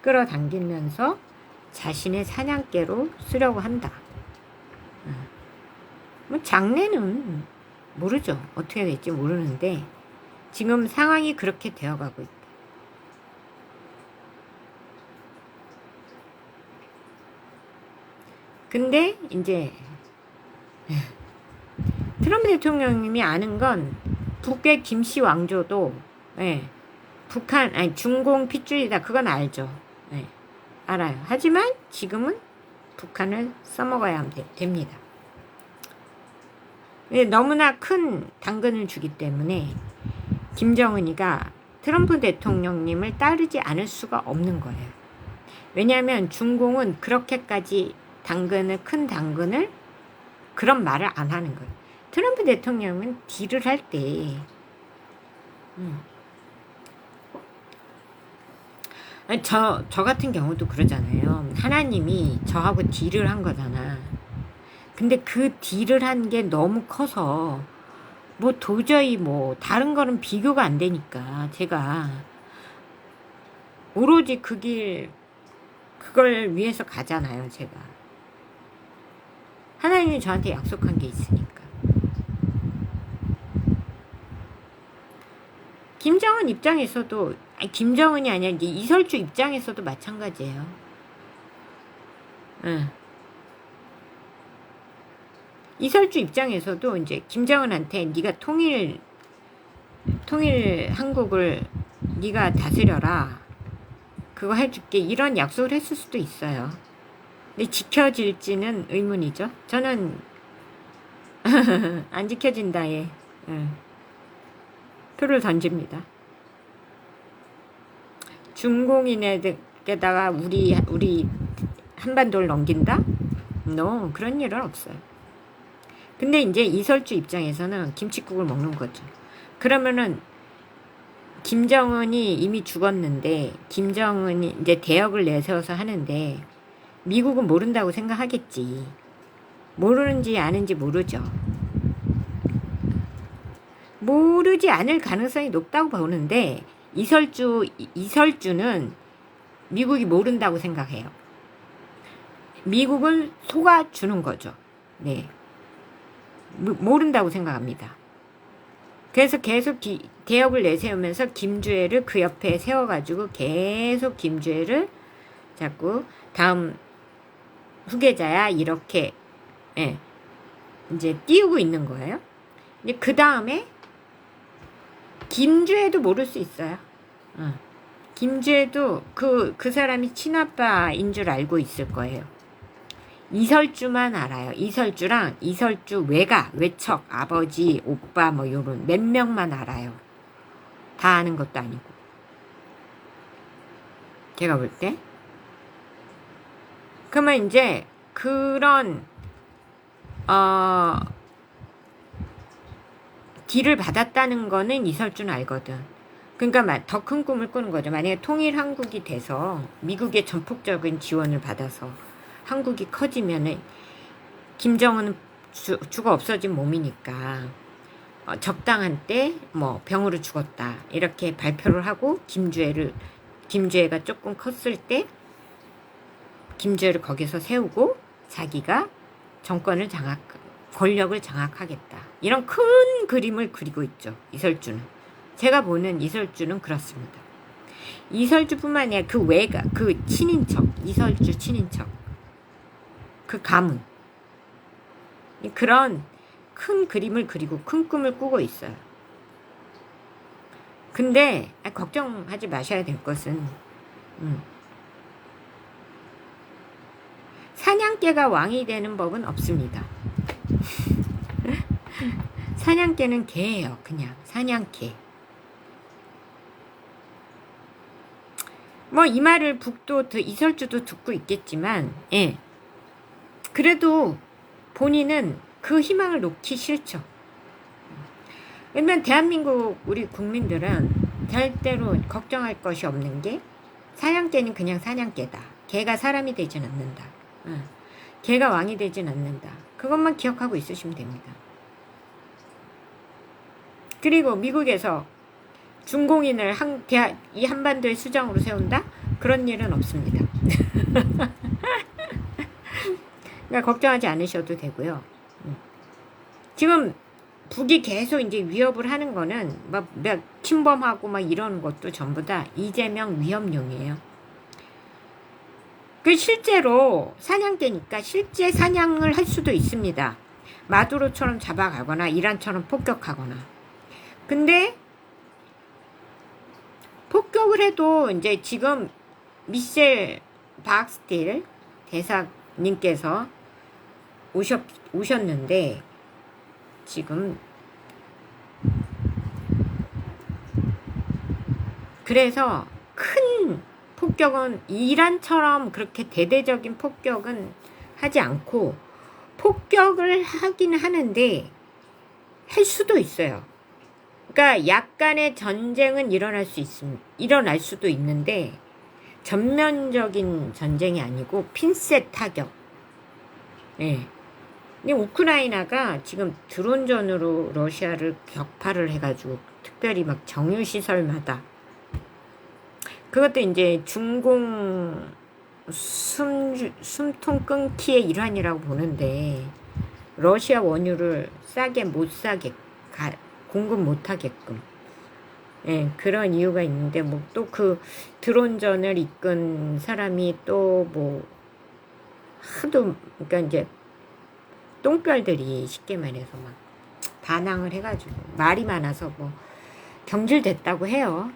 Speaker 1: 끌어당기면서 자신의 사냥개로 쓰려고 한다. 뭐 장래는 모르죠. 어떻게 될지 모르는데 지금 상황이 그렇게 되어가고 있다. 근데 이제 트럼프 대통령님이 아는 건 북의 김씨 왕조도 중공 핏줄이다. 그건 알죠. 알아요. 하지만 지금은 북한을 써먹어야 됩니다. 너무나 큰 당근을 주기 때문에 김정은이가 트럼프 대통령님을 따르지 않을 수가 없는 거예요. 왜냐하면 중공은 그렇게까지 큰 당근을 그런 말을 안 하는 거예요. 트럼프 대통령은 딜을 할 때 저 같은 경우도 그러잖아요. 하나님이 저하고 딜을 한 거잖아. 근데 그 딜을 한 게 너무 커서 뭐 도저히 뭐 다른 거는 비교가 안 되니까 제가 오로지 그걸 위해서 가잖아요. 제가 하나님이 저한테 약속한 게 있으니까. 김정은 입장에서도 김정은이 아니라 이제 이설주 입장에서도 마찬가지예요. 이설주 입장에서도 이제 김정은한테 네가 통일 한국을 네가 다스려라. 그거 해줄게. 이런 약속을 했을 수도 있어요. 근데 지켜질지는 의문이죠. 저는 안 지켜진다에 예. 표를 던집니다. 중공인에게다가 우리 한반도를 넘긴다? No, 그런 일은 없어요. 근데 이제 이설주 입장에서는 김칫국을 먹는 거죠. 그러면은 김정은이 이미 죽었는데 김정은이 이제 대역을 내세워서 하는데 미국은 모른다고 생각하겠지. 모르는지 아는지 모르죠. 모르지 않을 가능성이 높다고 보는데 이설주는 미국이 모른다고 생각해요. 미국을 속아주는 거죠. 네. 모른다고 생각합니다. 그래서 계속 대역을 내세우면서 김주애를 그 옆에 세워가지고 계속 김주애를 자꾸 다음 후계자야 이렇게 예, 이제 띄우고 있는 거예요. 이제 그 다음에 김주애도 모를 수 있어요. 김주애도 그 사람이 친아빠인 줄 알고 있을 거예요. 이설주만 알아요. 이설주랑 이설주 외척, 아버지, 오빠 뭐 요런 몇 명만 알아요. 다 아는 것도 아니고. 제가 볼 때. 그러면 이제 그런 딜을 받았다는 거는 이설주는 알거든. 그러니까 더 큰 꿈을 꾸는 거죠. 만약에 통일 한국이 돼서 미국의 전폭적인 지원을 받아서 한국이 커지면은 김정은은 죽어 없어진 몸이니까 적당한 때 뭐 병으로 죽었다 이렇게 발표를 하고 김주애가 조금 컸을 때 김주애를 거기서 세우고 자기가 정권을 권력을 장악하겠다 이런 큰 그림을 그리고 있죠. 이설주는. 제가 보는 이설주는 그렇습니다. 이설주뿐만 아니라 그 친인척 이설주 친인척 그 가문 그런 큰 그림을 그리고 큰 꿈을 꾸고 있어요. 근데 걱정하지 마셔야 될 것은 사냥개가 왕이 되는 법은 없습니다. 사냥개는 개예요. 그냥 사냥개. 뭐 이 말을 북도 이설주도 듣고 있겠지만 예. 그래도 본인은 그 희망을 놓기 싫죠. 왜냐면 대한민국 우리 국민들은 절대로 걱정할 것이 없는 게 사냥개는 그냥 사냥개다. 개가 사람이 되진 않는다. 개가 왕이 되진 않는다. 그것만 기억하고 있으시면 됩니다. 그리고 미국에서 중공인을 이 한반도의 수장으로 세운다? 그런 일은 없습니다. 그러니까 걱정하지 않으셔도 되고요. 지금 북이 계속 이제 위협을 하는 거는 막 침범하고 막 이러는 것도 전부 다 이재명 위협용이에요. 그 실제로 사냥개니까 실제 사냥을 할 수도 있습니다. 마두로처럼 잡아가거나 이란처럼 폭격하거나. 근데 폭격을 해도 이제 지금 미셸 박스틸 대사님께서 오셨는데 지금 그래서 큰 폭격은 이란처럼 그렇게 대대적인 폭격은 하지 않고 폭격을 하긴 하는데 할 수도 있어요. 그러니까 약간의 전쟁은 일어날 수도 있는데 전면적인 전쟁이 아니고 핀셋 타격. 예. 근데 우크라이나가 지금 드론전으로 러시아를 격파를 해가지고 특별히 막 정유시설마다 그것도 이제 중공 숨통 끊기의 일환이라고 보는데 러시아 원유를 싸게 못 사게 공급 못 하게끔 예, 그런 이유가 있는데 뭐 또 그 드론전을 이끈 사람이 또 뭐 하도 그러니까 이제 똥별들이 쉽게 말해서 막 반항을 해가지고 말이 많아서 뭐 경질됐다고 해요.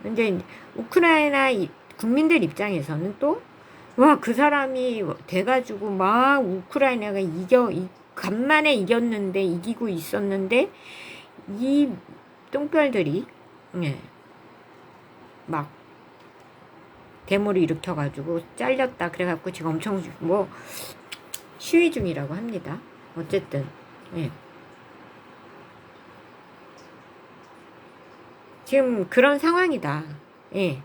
Speaker 1: 근데 우크라이나 국민들 입장에서는 또 와, 그 사람이 돼가지고 막 우크라이나가 간만에 이겼는데 이기고 있었는데 이 똥별들이 예, 막 데모를 일으켜가지고 잘렸다 그래갖고 지금 엄청 뭐 시위 중이라고 합니다. 어쨌든 예. 지금 그런 상황이다. 예.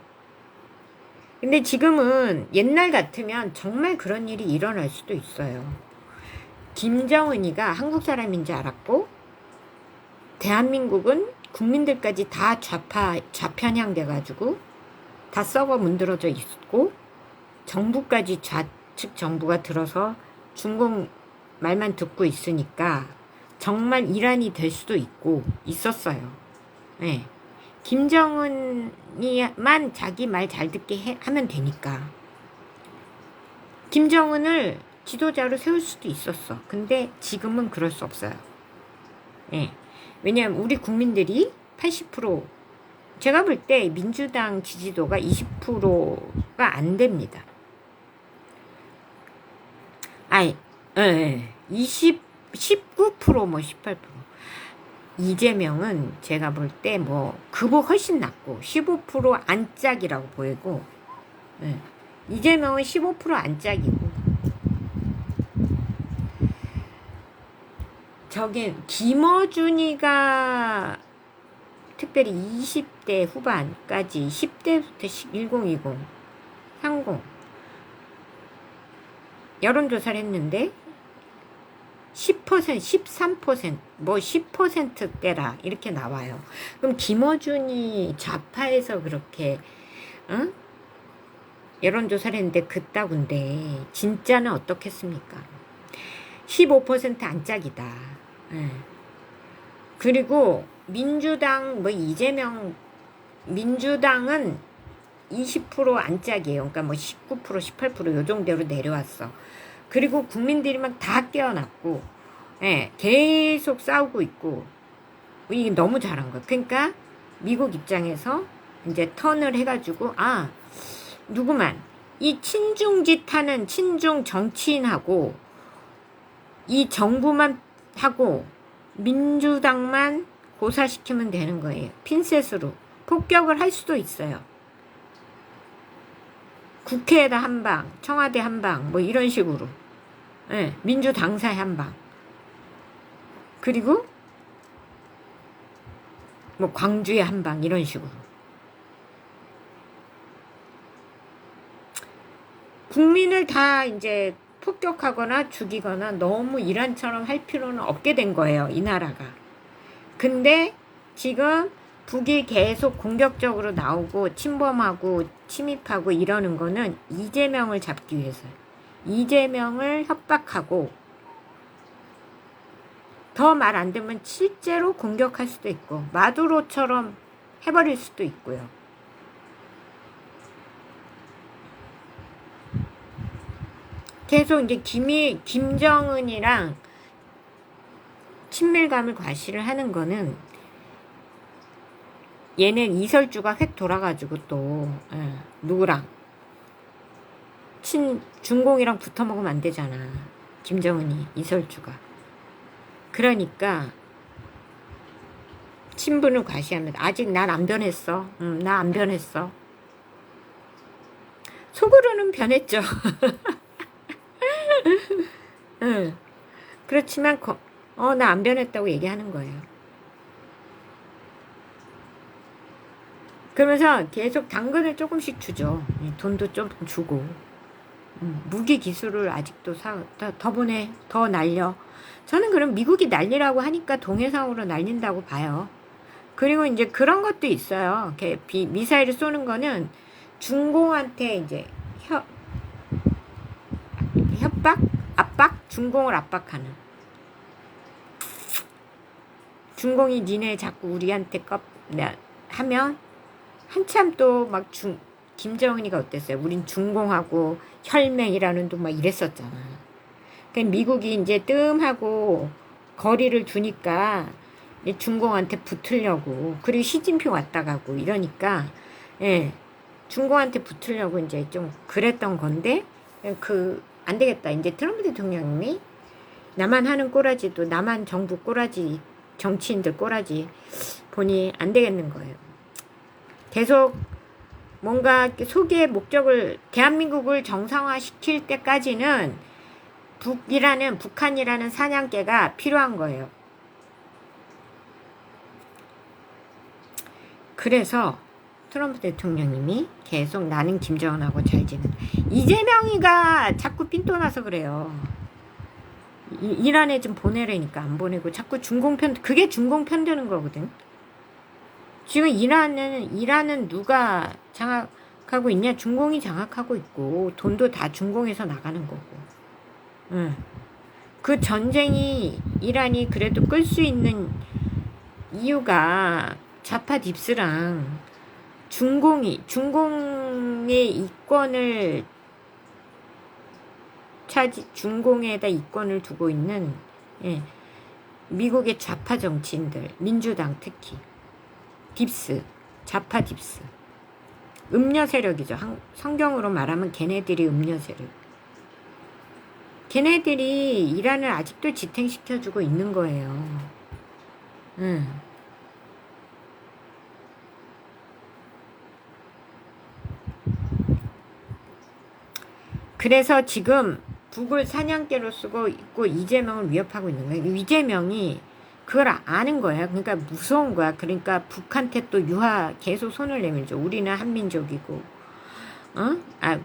Speaker 1: 근데 지금은 옛날 같으면 정말 그런 일이 일어날 수도 있어요. 김정은이가 한국 사람인지 알았고 대한민국은 국민들까지 다 좌편향돼가지고 다 썩어 문드러져 있고 정부까지 좌측 정부가 들어서 중국 말만 듣고 있으니까 정말 이란이 될 수도 있고 있었어요. 네. 김정은이만 자기 말 잘 듣게 하면 되니까 김정은을 지도자로 세울 수도 있었어. 근데 지금은 그럴 수 없어요. 네. 왜냐하면 우리 국민들이 80% 제가 볼 때 민주당 지지도가 20%가 안 됩니다. 아니, 19% 뭐 18%. 이재명은 제가 볼 때 뭐 그거 훨씬 낮고 15% 안짝이라고 보이고, 예. 이재명은 15% 안짝이고, 저기 김어준이가 특별히 20대 후반까지 10대부터 1020, 30 여론조사를 했는데 10%, 13%, 뭐 10%대라 이렇게 나와요. 그럼 김어준이 좌파에서 그렇게 여론조사를 했는데 그따군데 진짜는 어떻겠습니까? 15% 안짝이다. 예. 그리고 민주당 뭐 이재명 민주당은 20% 안짝이에요. 그러니까 뭐 19%, 18%요 정도로 내려왔어. 그리고 국민들이 막 다 깨어났고, 예, 계속 싸우고 있고, 이게 너무 잘한 거야. 그러니까 미국 입장에서 이제 턴을 해가지고, 아, 누구만 이 친중짓 하는 친중 정치인하고 이 정부만 하고 민주당만 고사시키면 되는 거예요. 핀셋으로 폭격을 할 수도 있어요. 국회에다 한 방, 청와대 한 방, 뭐 이런 식으로. 예, 민주당사에 한 방. 그리고 뭐 광주에 한 방, 이런 식으로. 국민을 다 이제 폭격하거나 죽이거나 너무 이란처럼 할 필요는 없게 된 거예요, 이 나라가. 근데 지금 북이 계속 공격적으로 나오고 침범하고 침입하고 이러는 거는 이재명을 잡기 위해서요. 이재명을 협박하고 더 말 안 되면 실제로 공격할 수도 있고 마두로처럼 해버릴 수도 있고요. 계속 이제 김정은이랑 친밀감을 과시를 하는 거는 얘는 이설주가 획 돌아가지고 또 누구랑 중공이랑 붙어 먹으면 안 되잖아. 김정은이 이설주가. 그러니까 친분을 과시하면 아직 난 안 변했어. 나 안 변했어. 속으로는 변했죠. 응. 그렇지만 나 안 변했다고 얘기하는 거예요. 그러면서 계속 당근을 조금씩 주죠. 돈도 좀 주고. 무기 기술을 아직도 더 보내, 더 날려. 저는 그럼 미국이 날리라고 하니까 동해상으로 날린다고 봐요. 그리고 이제 그런 것도 있어요. 미사일을 쏘는 거는 중공한테 이제 협박? 압박? 중공을 압박하는. 중공이 니네 자꾸 우리한테 하면 한참 또 막 김정은이가 어땠어요? 우린 중공하고 혈맹이라는 또 막 이랬었잖아. 그러니까 미국이 이제 뜸하고 거리를 두니까 중공한테 붙으려고, 그리고 시진핑 왔다 가고 이러니까 중공한테 붙으려고 이제 좀 그랬던 건데 안 되겠다. 이제 트럼프 대통령이 남한 하는 꼬라지도 남한 정부 꼬라지 정치인들 꼬라지 보니 안 되겠는 거예요. 계속 뭔가 소기의 목적을 대한민국을 정상화시킬 때까지는 북한이라는 사냥개가 필요한 거예요. 그래서 트럼프 대통령님이 계속 나는 김정은하고 잘 지낸다. 이재명이가 자꾸 삔또 나서 그래요. 이란에 좀 보내라니까 안 보내고 자꾸 그게 중공 편드는 거거든. 지금 이란은 누가 장악하고 있냐? 중공이 장악하고 있고 돈도 다 중공에서 나가는 거고. 그 전쟁이 이란이 그래도 끌 수 있는 이유가 좌파 딥스랑 중공의 이권을 중공에다 이권을 두고 있는 미국의 좌파 정치인들, 민주당 특히 딥스, 좌파 딥스, 음녀 세력이죠. 성경으로 말하면 걔네들이 음녀 세력. 걔네들이 이란을 아직도 지탱시켜주고 있는 거예요. 그래서 지금 북을 사냥개로 쓰고 있고 이재명을 위협하고 있는 거예요. 이재명이 그걸 아는 거야. 그러니까 무서운 거야. 그러니까 북한테 또 계속 손을 내밀죠. 우리는 한민족이고,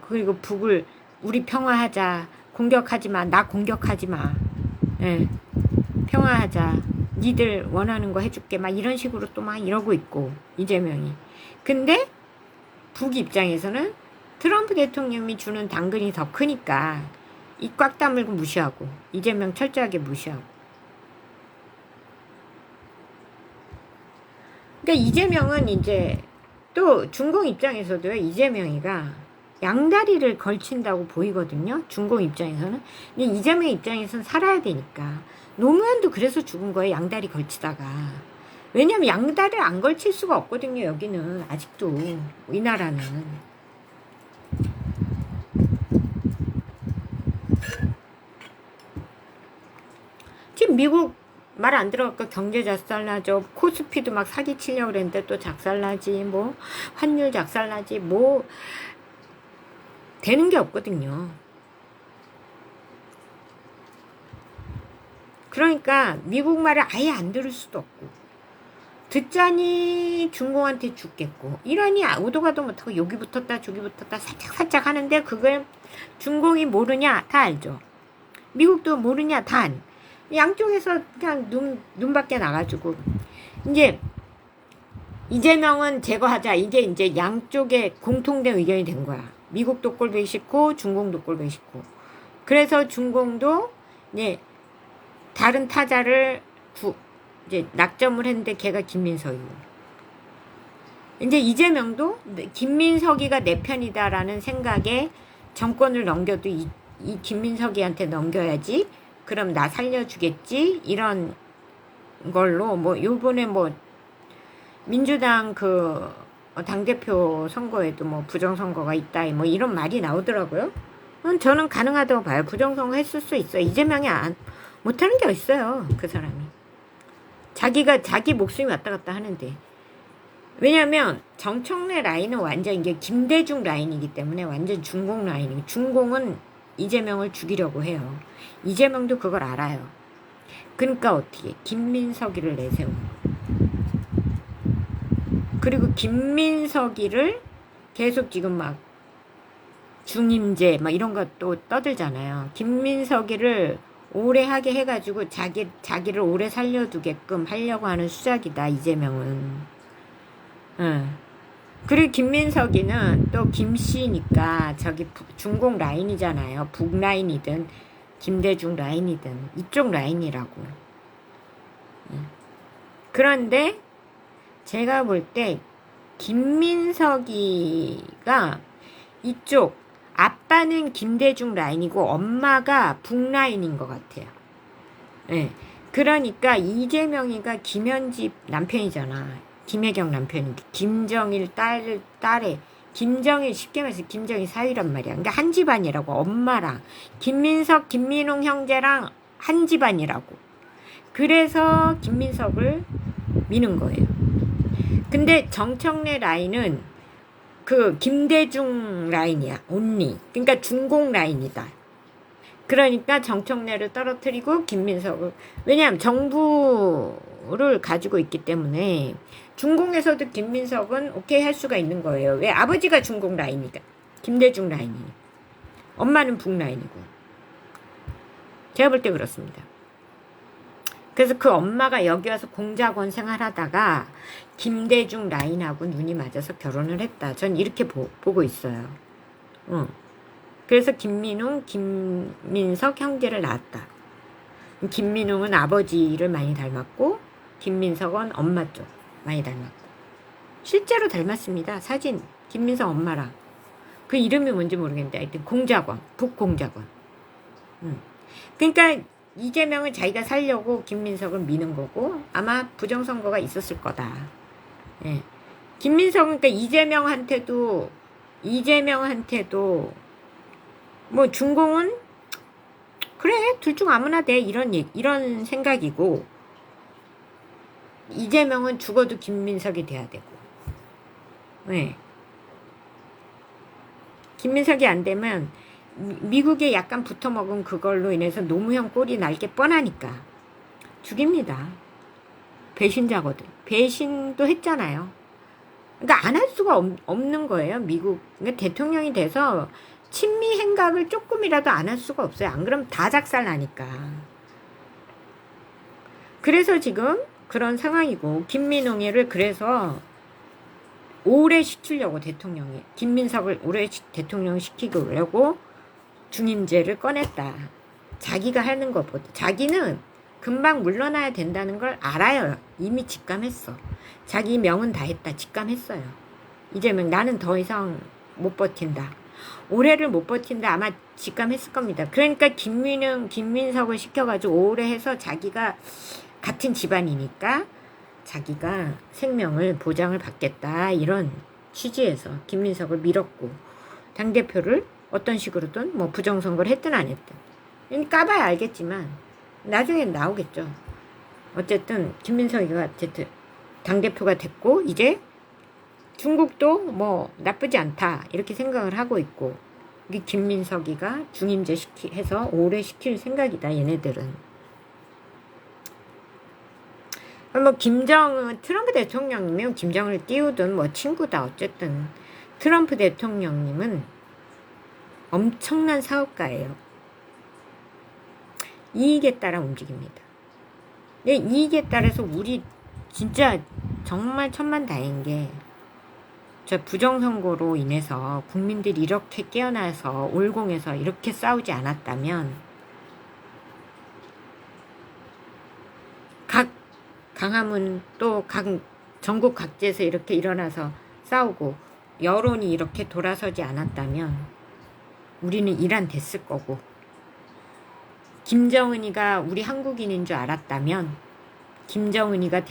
Speaker 1: 그리고 북을 우리 평화하자. 공격하지 마. 나 공격하지 마. 평화하자. 니들 원하는 거 해줄게. 막 이런 식으로 또 막 이러고 있고 이재명이. 근데 북 입장에서는 트럼프 대통령이 주는 당근이 더 크니까 입 꽉 다물고 무시하고 이재명 철저하게 무시하고. 그러니까 이재명은 이제 또 중공 입장에서도요. 이재명이가 양다리를 걸친다고 보이거든요. 중공 입장에서는. 근데 이재명 입장에서는 살아야 되니까. 노무현도 그래서 죽은 거예요. 양다리 걸치다가. 왜냐면 양다리를 안 걸칠 수가 없거든요. 여기는 아직도 이 나라는. 지금 미국 말 안 들어갈까 경제 작살나죠. 코스피도 막 사기치려고 그랬는데 또 작살나지. 뭐 환율 작살나지. 뭐 되는 게 없거든요. 그러니까 미국 말을 아예 안 들을 수도 없고 듣자니 중공한테 죽겠고 이란이 오도 가도 못하고 여기 붙었다 저기 붙었다 살짝 하는데 그걸 중공이 모르냐 다 알죠. 미국도 모르냐 다 안. 양쪽에서 그냥 눈밖에 나가지고 이제 이재명은 제거하자. 이제 양쪽에 공통된 의견이 된 거야. 미국도 꼴보기 싫고 중공도 꼴보기 싫고. 그래서 중공도 이제 다른 타자를 이제 낙점을 했는데 걔가 김민석이고. 이제 이재명도 김민석이가 내 편이다라는 생각에 정권을 넘겨도 이 김민석이한테 넘겨야지. 그럼 나 살려주겠지. 이런 걸로 뭐 요번에 뭐 민주당 그 당대표 선거에도 뭐 부정선거가 있다 뭐 이런 말이 나오더라고요. 저는 가능하다고 봐요. 부정선거 했을 수 있어요. 이재명이 못하는 게 있어요. 그 사람이. 자기 목숨이 왔다 갔다 하는데. 왜냐면 정청래 라인은 완전 이게 김대중 라인이기 때문에 완전 중공 라인이고 중공은 이재명을 죽이려고 해요. 이재명도 그걸 알아요. 그러니까 어떻게 김민석이를 내세우고 그리고 김민석이를 계속 지금 막 중임제 막 이런 것도 떠들잖아요. 김민석이를 오래 하게 해가지고 자기를 오래 살려두게끔 하려고 하는 수작이다. 이재명은. 그리고 김민석이는 또 김씨니까 저기 중공 라인이잖아요. 북 라인이든 김대중 라인이든 이쪽 라인이라고. 그런데 제가 볼 때 김민석이가 이쪽 아빠는 김대중 라인이고 엄마가 북 라인인 것 같아요. 그러니까 이재명이가 김현집 남편이잖아. 김혜경 남편이 김정일 딸에 김정일 쉽게 말해서 김정일 사위란 말이야. 그러니까 한 집안이라고. 엄마랑 김민석 김민웅 형제랑 한 집안이라고. 그래서 김민석을 미는 거예요. 근데 정청래 라인은 그 김대중 라인이야. 온리. 그러니까 중공 라인이다. 그러니까 정청래를 떨어뜨리고 김민석을, 왜냐하면 정부를 가지고 있기 때문에 중공에서도 김민석은 오케이 할 수가 있는 거예요. 왜? 아버지가 중공 라인이니까. 김대중 라인이니까. 엄마는 북 라인이고. 제가 볼 때 그렇습니다. 그래서 그 엄마가 여기 와서 공작원 생활하다가 김대중 라인하고 눈이 맞아서 결혼을 했다. 전 이렇게 보고 있어요. 그래서 김민웅, 김민석 형제를 낳았다. 김민웅은 아버지를 많이 닮았고 김민석은 엄마 쪽 많이 닮았고. 실제로 닮았습니다. 사진 김민석 엄마랑. 그 이름이 뭔지 모르겠는데 하여튼 공작원, 북공작원. 그러니까 이재명은 자기가 살려고 김민석을 미는 거고 아마 부정선거가 있었을 거다. 예. 김민석은 그러니까 이재명한테도 뭐 중공은 그래 둘 중 아무나 돼 이런 생각이고, 이재명은 죽어도 김민석이 돼야 되고. 네. 김민석이 안 되면 미국에 약간 붙어먹은 그걸로 인해서 노무현 꼴이 날 게 뻔하니까 죽입니다. 배신자거든. 배신도 했잖아요. 그러니까 안 할 수가 없는 거예요. 미국 그러니까 대통령이 돼서 친미 행각을 조금이라도 안 할 수가 없어요. 안 그러면 다 작살 나니까. 그래서 지금 그런 상황이고, 김민웅이를 그래서 오래 시키려고 대통령이, 김민석을 오래 대통령 시키려고 중임제를 꺼냈다. 자기가 하는 것보다. 자기는 금방 물러나야 된다는 걸 알아요. 이미 직감했어. 자기 명은 다 했다. 직감했어요. 이재명 나는 더 이상 못 버틴다. 올해를 못 버틴다. 아마 직감했을 겁니다. 그러니까 김민석을 시켜가지고 오래 해서 자기가 같은 집안이니까 자기가 생명을 보장을 받겠다. 이런 취지에서 김민석을 밀었고, 당대표를 어떤 식으로든 뭐 부정선거를 했든 안 했든 까봐야 알겠지만 나중엔 나오겠죠. 어쨌든 김민석이가 어쨌든 당대표가 됐고, 이제 중국도 뭐 나쁘지 않다 이렇게 생각을 하고 있고, 이게 김민석이가 중임제 해서 오래 시킬 생각이다. 얘네들은. 뭐 트럼프 대통령이면 김정을 띄우든 뭐 친구다. 어쨌든 트럼프 대통령님은 엄청난 사업가예요. 이익에 따라 움직입니다. 근데 이익에 따라서 우리 진짜 정말 천만다행인 게, 저 부정선거로 인해서 국민들이 이렇게 깨어나서 올공에서 이렇게 싸우지 않았다면 각 강화문 또 전국 각지에서 이렇게 일어나서 싸우고 여론이 이렇게 돌아서지 않았다면 우리는 이란 됐을 거고, 김정은이가 우리 한국인인 줄 알았다면 김정은이가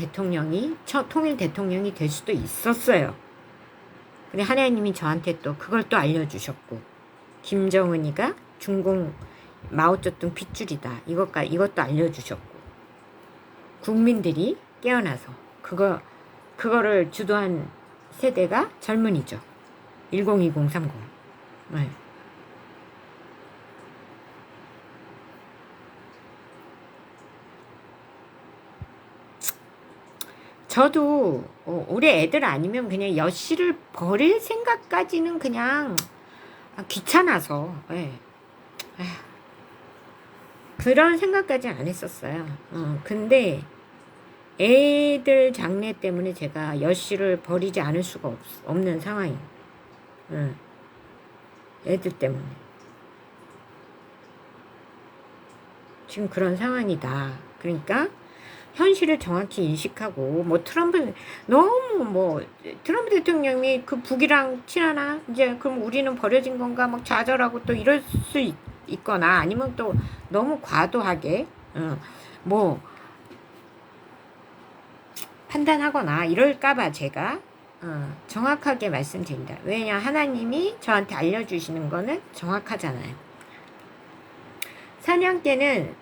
Speaker 1: 통일 대통령이 될 수도 있었어요. 근데 하나님이 저한테 또 그걸 또 알려주셨고, 김정은이가 중공 마오쩌둥 핏줄이다. 이것도 알려주셨고, 국민들이 깨어나서 그거를 주도한 세대가 젊은이죠. 102030. 네. 저도 올해 애들 아니면 그냥 여씨를 버릴 생각까지는 그냥 귀찮아서, 네. 그런 생각까지는 안 했었어요. 근데 애들 장래 때문에 제가 여씨를 버리지 않을 수가 없는 상황이에요. 애들 때문에. 지금 그런 상황이다. 그러니까 현실을 정확히 인식하고, 뭐 트럼프 대통령이 그 북이랑 친하나? 이제 그럼 우리는 버려진 건가? 막 좌절하고 또 이럴 수 있거나, 아니면 또 너무 과도하게 뭐 판단하거나 이럴까봐 제가 정확하게 말씀드립니다. 왜냐, 하나님이 저한테 알려주시는 거는 정확하잖아요. 사냥개는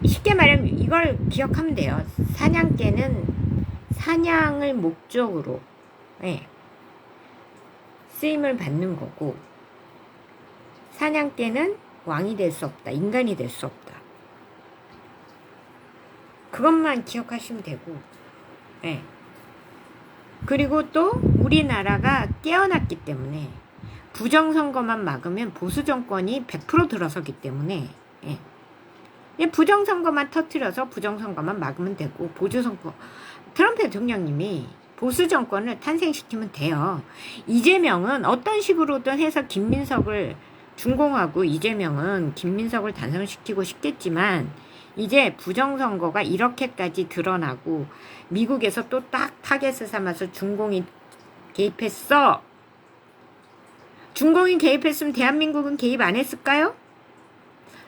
Speaker 1: 쉽게 말하면 이걸 기억하면 돼요. 사냥개는 사냥을 목적으로 예, 쓰임을 받는 거고, 사냥개는 왕이 될 수 없다. 인간이 될 수 없다. 그것만 기억하시면 되고, 예. 그리고 또 우리나라가 깨어났기 때문에 부정선거만 막으면 보수정권이 100% 들어서기 때문에 예. 부정선거만 터뜨려서 부정선거만 막으면 되고, 보수선거 트럼프 대통령님이 보수정권을 탄생시키면 돼요. 이재명은 어떤 식으로든 해서 김민석을 준공하고 이재명은 김민석을 탄생시키고 싶겠지만, 이제 부정선거가 이렇게까지 드러나고 미국에서 또 딱 타겟을 삼아서 중공이 개입했어. 중공이 개입했으면 대한민국은 개입 안 했을까요?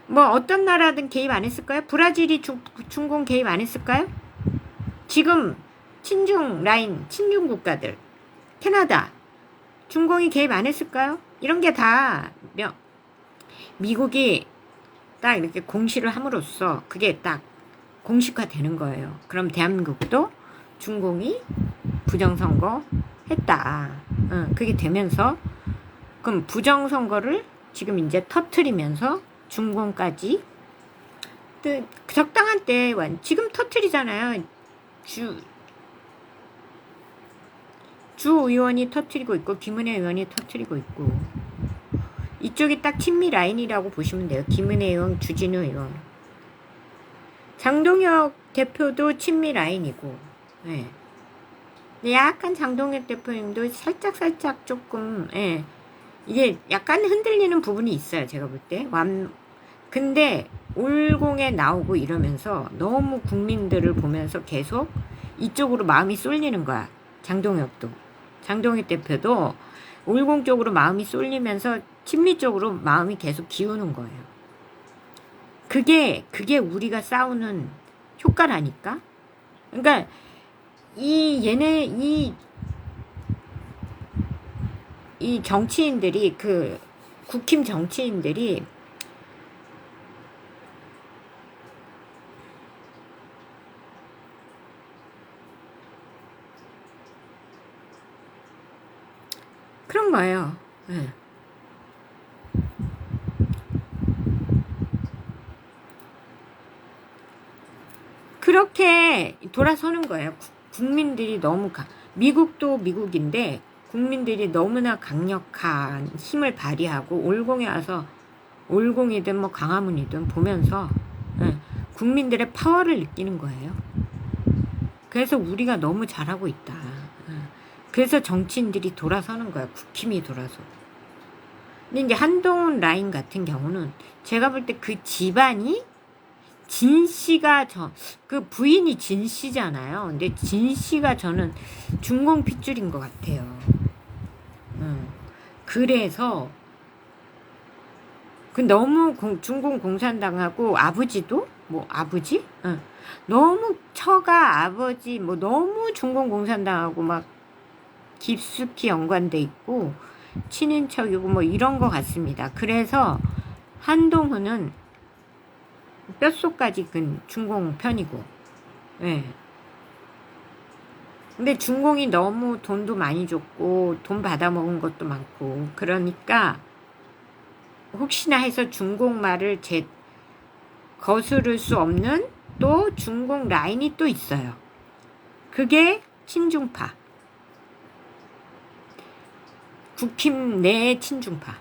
Speaker 1: 뭐 어떤 나라든 개입 안 했을까요? 브라질이 중공 개입 안 했을까요? 지금 친중 라인, 친중 국가들, 캐나다, 중공이 개입 안 했을까요? 이런 게 다 미국이 딱 이렇게 공시를 함으로써 그게 딱 공식화되는 거예요. 그럼 대한민국도 중공이 부정선거 했다. 그게 되면서, 그럼 부정선거를 지금 이제 터트리면서 중공까지 적당한 때 지금 터트리잖아요. 주 의원이 터트리고 있고 김은혜 의원이 터트리고 있고, 이쪽이 딱 친미 라인이라고 보시면 돼요. 김은혜 의원, 주진우 의원. 장동혁 대표도 친미 라인이고, 예. 약간 장동혁 대표님도 살짝 조금, 예. 이게 약간 흔들리는 부분이 있어요. 제가 볼 때. 근데 올공에 나오고 이러면서 너무 국민들을 보면서 계속 이쪽으로 마음이 쏠리는 거야. 장동혁 대표도 올공 쪽으로 마음이 쏠리면서 친미 쪽으로 마음이 계속 기우는 거예요. 그게 우리가 싸우는 효과라니까. 그러니까 이 정치인들이, 국힘 정치인들이 그런 거예요. 네. 그렇게 돌아서는 거예요. 국민들이 너무 미국도 미국인데 국민들이 너무나 강력한 힘을 발휘하고 올공에 와서, 올공이든 뭐 광화문이든 보면서 국민들의 파워를 느끼는 거예요. 그래서 우리가 너무 잘하고 있다. 그래서 정치인들이 돌아서는 거야. 국힘이 돌아서. 근데 이제 한동훈 라인 같은 경우는 제가 볼 때 그 집안이 진씨가 그 부인이 진씨잖아요. 근데 진씨가 저는 중공 핏줄인 것 같아요. 그래서 너무 중공 공산당하고 아버지도 아버지? 너무 처가 아버지 너무 중공 공산당하고 막 깊숙이 연관돼 있고 친인척이고 이런 것 같습니다. 그래서 한동훈은 뼛속까지 중공 편이고, 예. 근데 중공이 너무 돈도 많이 줬고 돈 받아먹은 것도 많고, 그러니까 혹시나 해서 중공 말을 거스를 수 없는 또 중공 라인이 또 있어요. 그게 친중파, 국힘 내 친중파.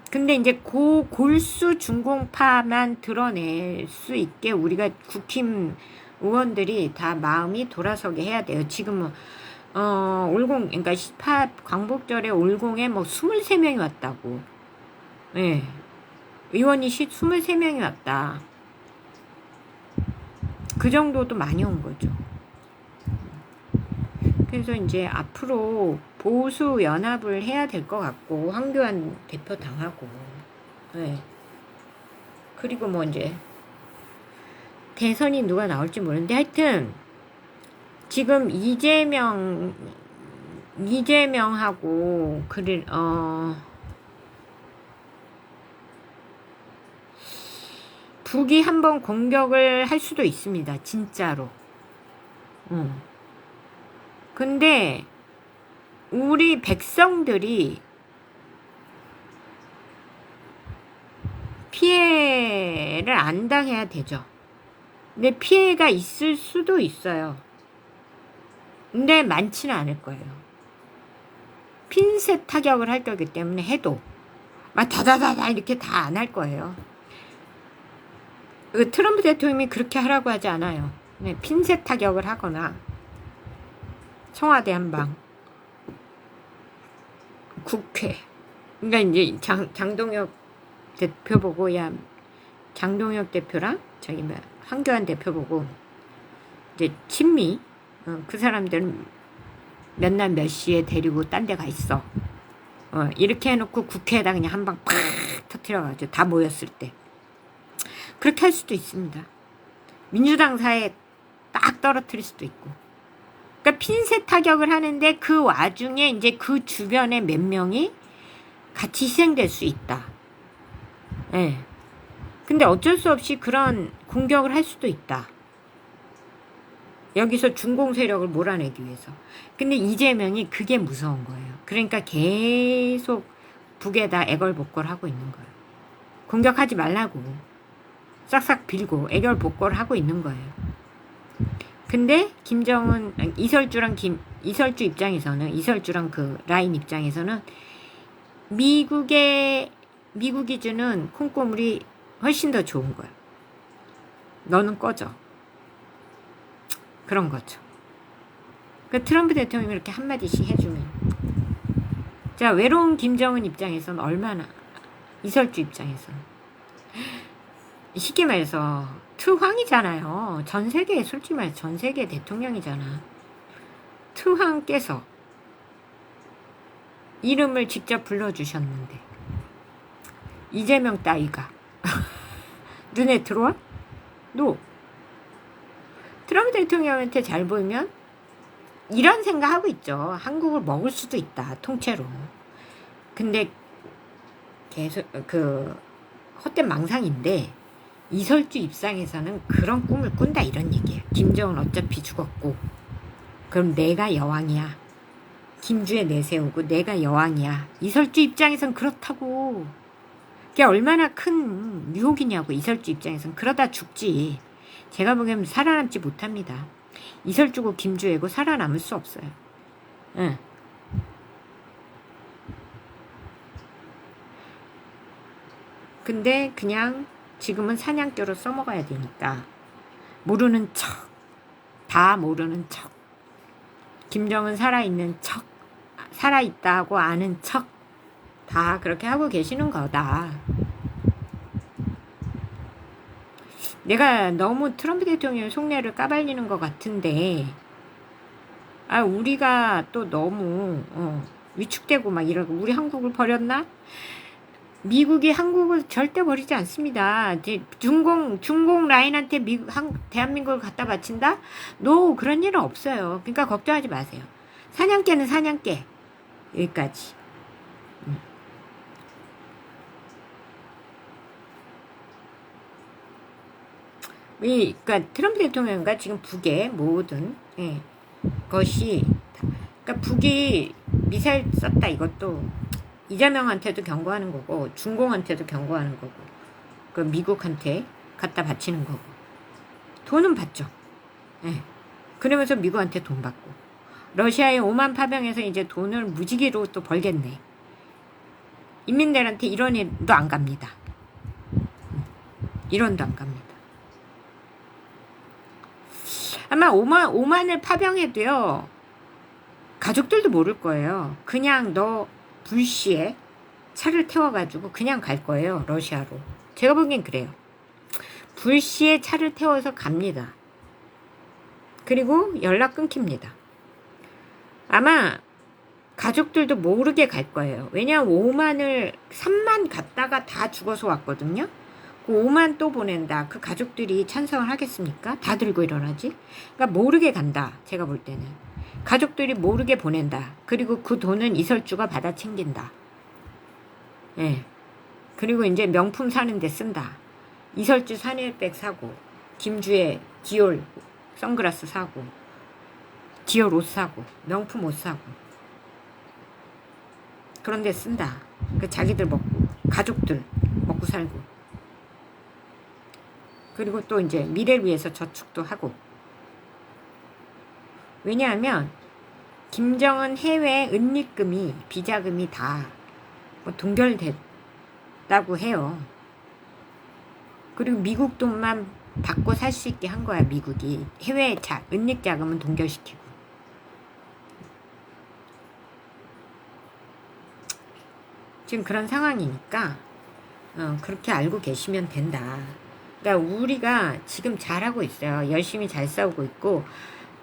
Speaker 1: 근데 이제 골수 중공파만 드러낼 수 있게 우리가 국힘 의원들이 다 마음이 돌아서게 해야 돼요. 지금은 올공, 그러니까 광복절에 올공에 23명이 왔다고. 예. 의원이 23명이 왔다. 그 정도도 많이 온 거죠. 그래서 이제 앞으로 보수 연합을 해야 될 것 같고, 황교안 대표 당하고, 네. 그리고 이제 대선이 누가 나올지 모르는데, 하여튼 지금 이재명 이재명하고 북이 한번 공격을 할 수도 있습니다. 진짜로. 근데 우리 백성들이 피해를 안 당해야 되죠. 근데 피해가 있을 수도 있어요. 근데 많지는 않을 거예요. 핀셋 타격을 할 거기 때문에 해도 막 다다다다 이렇게 다 안 할 거예요. 트럼프 대통령이 그렇게 하라고 하지 않아요. 핀셋 타격을 하거나 청와대 한방, 국회. 그러니까 이제 장동혁 대표 보고, 야, 장동혁 대표랑 저기 황교안 대표 보고 이제 친미, 그 사람들은 몇 날 몇 시에 데리고 딴 데 가 있어. 이렇게 해놓고 국회에다 그냥 한 방 팍 터뜨려가지고 다 모였을 때 그렇게 할 수도 있습니다. 민주당 사에 딱 떨어뜨릴 수도 있고. 그러니까 핀셋 타격을 하는데 그 와중에 이제 그 주변에 몇 명이 같이 희생될 수 있다. 예. 근데 어쩔 수 없이 그런 공격을 할 수도 있다. 여기서 중공 세력을 몰아내기 위해서. 근데 이재명이 그게 무서운 거예요. 그러니까 계속 북에다 애걸복걸하고 있는 거예요. 공격하지 말라고 싹싹 빌고 애걸복걸을 하고 있는 거예요. 근데 김정은, 이설주 입장에서는, 이설주랑 그 라인 입장에서는 미국이 주는 콩고물이 훨씬 더 좋은 거야. 너는 꺼져. 그런 거죠. 그러니까 트럼프 대통령이 이렇게 한마디씩 해주면, 자, 외로운 김정은 입장에서는 얼마나, 이설주 입장에서는 쉽게 말해서 트황이잖아요. 전 세계, 솔직히 말해서 전 세계 대통령이잖아. 트황께서 이름을 직접 불러주셨는데 이재명 따위가 눈에 들어와? 트럼프 대통령한테 잘 보이면 이런 생각하고 있죠. 한국을 먹을 수도 있다, 통째로. 근데 계속 헛된 망상인데 이설주 입장에서는 그런 꿈을 꾼다 이런 얘기야. 김정은 어차피 죽었고 그럼 내가 여왕이야. 김주에 내세우고 내가 여왕이야. 이설주 입장에선 그렇다고. 그게 얼마나 큰 유혹이냐고. 이설주 입장에선 그러다 죽지. 제가 보기엔 살아남지 못합니다. 이설주고 김주애고 살아남을 수 없어요. 응. 근데 그냥 지금은 사냥개로 써먹어야 되니까 모르는 척, 다 모르는 척, 김정은 살아있는 척, 살아있다고 아는 척, 다 그렇게 하고 계시는 거다. 내가 너무 트럼프 대통령 속내를 까발리는 것 같은데, 우리가 또 너무 위축되고 막 이러고, 우리 한국을 버렸나? 미국이 한국을 절대 버리지 않습니다. 중공 라인한테 대한민국을 갖다 바친다? 그런 일은 없어요. 그러니까 걱정하지 마세요. 사냥개는 사냥개. 여기까지. 그러니까 트럼프 대통령과 지금 북의 모든 것이, 그러니까 북이 미사일 썼다 이것도 이재명한테도 경고하는 거고, 중공한테도 경고하는 거고, 그 미국한테 갖다 바치는 거고, 돈은 받죠. 그러면서 미국한테 돈 받고, 러시아의 오만 파병에서 이제 돈을 무지개로 또 벌겠네. 인민들한테 1원도 안 갑니다. 1원도 안 갑니다. 아마 오만을 파병해도요, 가족들도 모를 거예요. 그냥 너 불시에 차를 태워가지고 그냥 갈 거예요. 러시아로. 제가 보기엔 그래요. 불시에 차를 태워서 갑니다. 그리고 연락 끊깁니다. 아마 가족들도 모르게 갈 거예요. 왜냐하면 3만 갔다가 다 죽어서 왔거든요. 5만 또 보낸다. 그 가족들이 찬성을 하겠습니까? 다 들고 일어나지? 그러니까 모르게 간다. 제가 볼 때는. 가족들이 모르게 보낸다. 그리고 그 돈은 이설주가 받아 챙긴다. 예. 그리고 이제 명품 사는 데 쓴다. 이설주 사닐백 사고, 김주의 디올 선글라스 사고, 디올 옷 사고, 명품 옷 사고. 그런 데 쓴다. 그 자기들 먹고, 가족들 먹고 살고. 그리고 또 이제 미래를 위해서 저축도 하고. 왜냐하면 김정은 해외 은닉금이 비자금이 다 뭐 동결됐다고 해요. 그리고 미국 돈만 받고 살 수 있게 한 거야. 미국이 해외 은닉 자금은 동결시키고. 지금 그런 상황이니까 그렇게 알고 계시면 된다. 그러니까 우리가 지금 잘하고 있어요. 열심히 잘 싸우고 있고,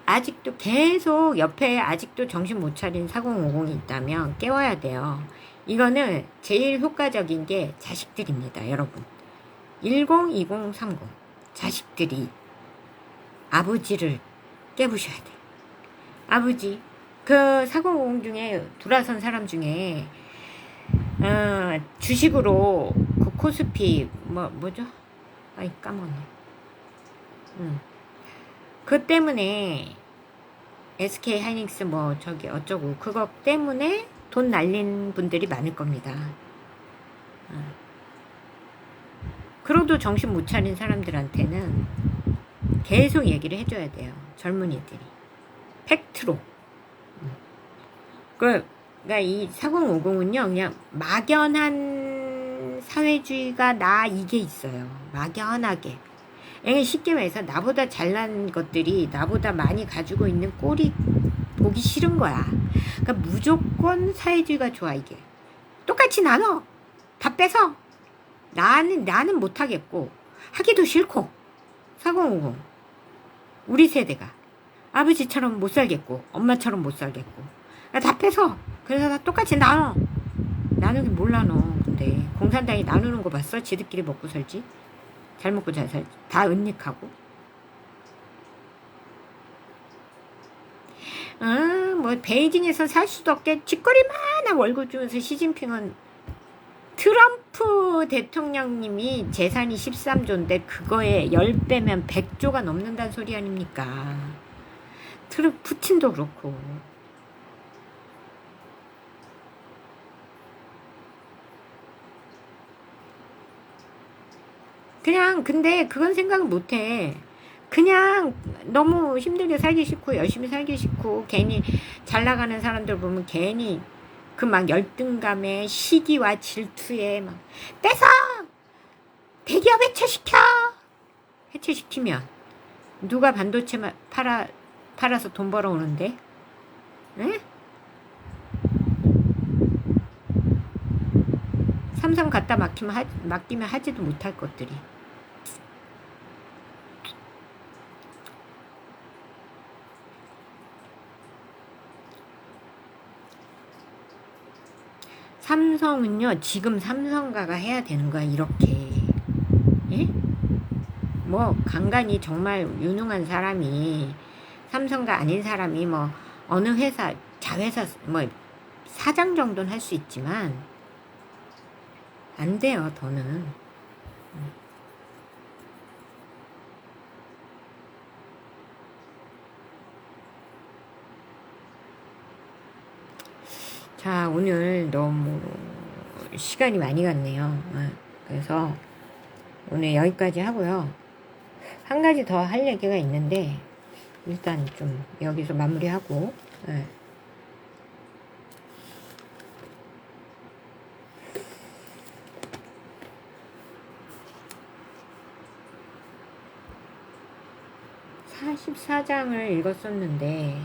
Speaker 1: 아직도 계속 옆에 아직도 정신 못 차린 4050이 있다면 깨워야 돼요. 이거는 제일 효과적인 게 자식들입니다, 여러분. 10, 20, 30 자식들이 아버지를 깨부셔야 돼. 아버지, 그 4050 중에 돌아선 사람 중에 주식으로 그 코스피 뭐죠? 아이 까먹네. 그 때문에 SK 하이닉스 뭐 저기 어쩌고 그거 때문에 돈 날린 분들이 많을 겁니다. 그러도 정신 못 차린 사람들한테는 계속 얘기를 해줘야 돼요. 젊은이들이 팩트로. 그러니까 이 4050은요 그냥 막연한 사회주의가 이게 있어요. 막연하게. 쉽게 말해서 나보다 잘난 것들이 나보다 많이 가지고 있는 꼴이 보기 싫은 거야. 그러니까 무조건 사회주의가 좋아. 이게 똑같이 나눠 다 빼서 나는 못하겠고 하기도 싫고 4050 우리 세대가 아버지처럼 못 살겠고 엄마처럼 못 살겠고 다 빼서 그래서 다 똑같이 나누긴 뭘 나눠. 근데 공산당이 나누는 거 봤어? 지들끼리 먹고 살지. 잘 먹고 잘 살지. 다 은닉하고. 뭐 베이징에서 살 수도 없게 쥐꼬리만한 월급 주면서 시진핑은 트럼프 대통령님이 재산이 13조인데 그거에 10배면 100조가 넘는다는 소리 아닙니까? 푸틴도 그렇고. 근데 그건 생각을 못해. 그냥 너무 힘들게 살기 싫고 열심히 살기 싫고 괜히 잘 나가는 사람들 보면 괜히 그 막 열등감에 시기와 질투에 막 떼서 대기업 해체시키면 누가 반도체 팔아서 돈 벌어오는데? 에? 삼성 갖다 맡기면 하지도 못할 것들이. 삼성은요 지금 삼성가가 해야 되는 거야. 이렇게. 예? 뭐 간간히 정말 유능한 사람이 삼성가 아닌 사람이 뭐 어느 회사 자회사 뭐 사장 정도는 할 수 있지만 안 돼요. 더는. 자, 오늘 너무 시간이 많이 갔네요. 그래서 오늘 여기까지 하고요. 한 가지 더 할 얘기가 있는데 일단 좀 여기서 마무리하고. 네. 44장을 읽었었는데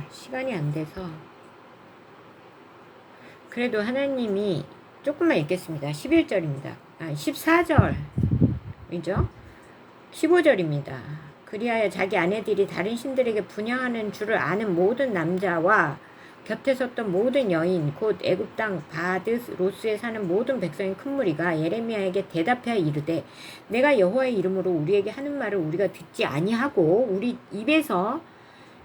Speaker 1: 시간이 안 돼서 그래도 하나님이 조금만 읽겠습니다. 11절입니다. 14절이죠. 15절입니다. 그리하여 자기 아내들이 다른 신들에게 분향하는 줄을 아는 모든 남자와 곁에 섰던 모든 여인 곧 애굽 땅 바드 로스에 사는 모든 백성의 큰 무리가 예레미야에게 대답하여 이르되 내가 여호와의 이름으로 우리에게 하는 말을 우리가 듣지 아니하고 우리 입에서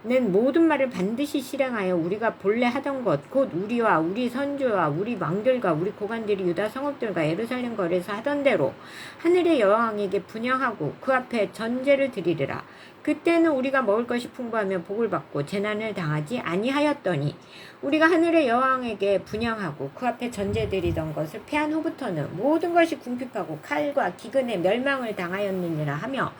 Speaker 1: 모든 말을 반드시 실행하여 우리가 본래 하던 것 곧 우리와 우리 선조와 우리 왕들과 우리 고관들이 유다 성읍들과 예루살렘 거리에서 하던 대로 하늘의 여왕에게 분향하고 그 앞에 전제를 드리리라. 그때는 우리가 먹을 것이 풍부하며 복을 받고 재난을 당하지 아니하였더니 우리가 하늘의 여왕에게 분향하고 그 앞에 전제 드리던 것을 패한 후부터는 모든 것이 궁핍하고 칼과 기근에 멸망을 당하였느니라 하며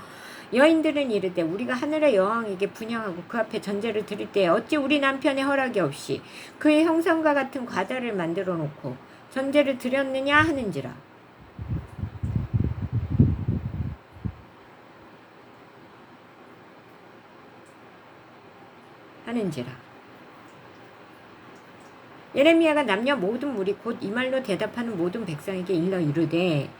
Speaker 1: 여인들은 이르되 우리가 하늘의 여왕에게 분향하고 그 앞에 전제를 드릴 때에 어찌 우리 남편의 허락이 없이 그의 형상과 같은 과다를 만들어 놓고 전제를 드렸느냐 하는지라. 예레미야가 남녀 모든 무리 곧 이 말로 대답하는 모든 백성에게 일러 이르되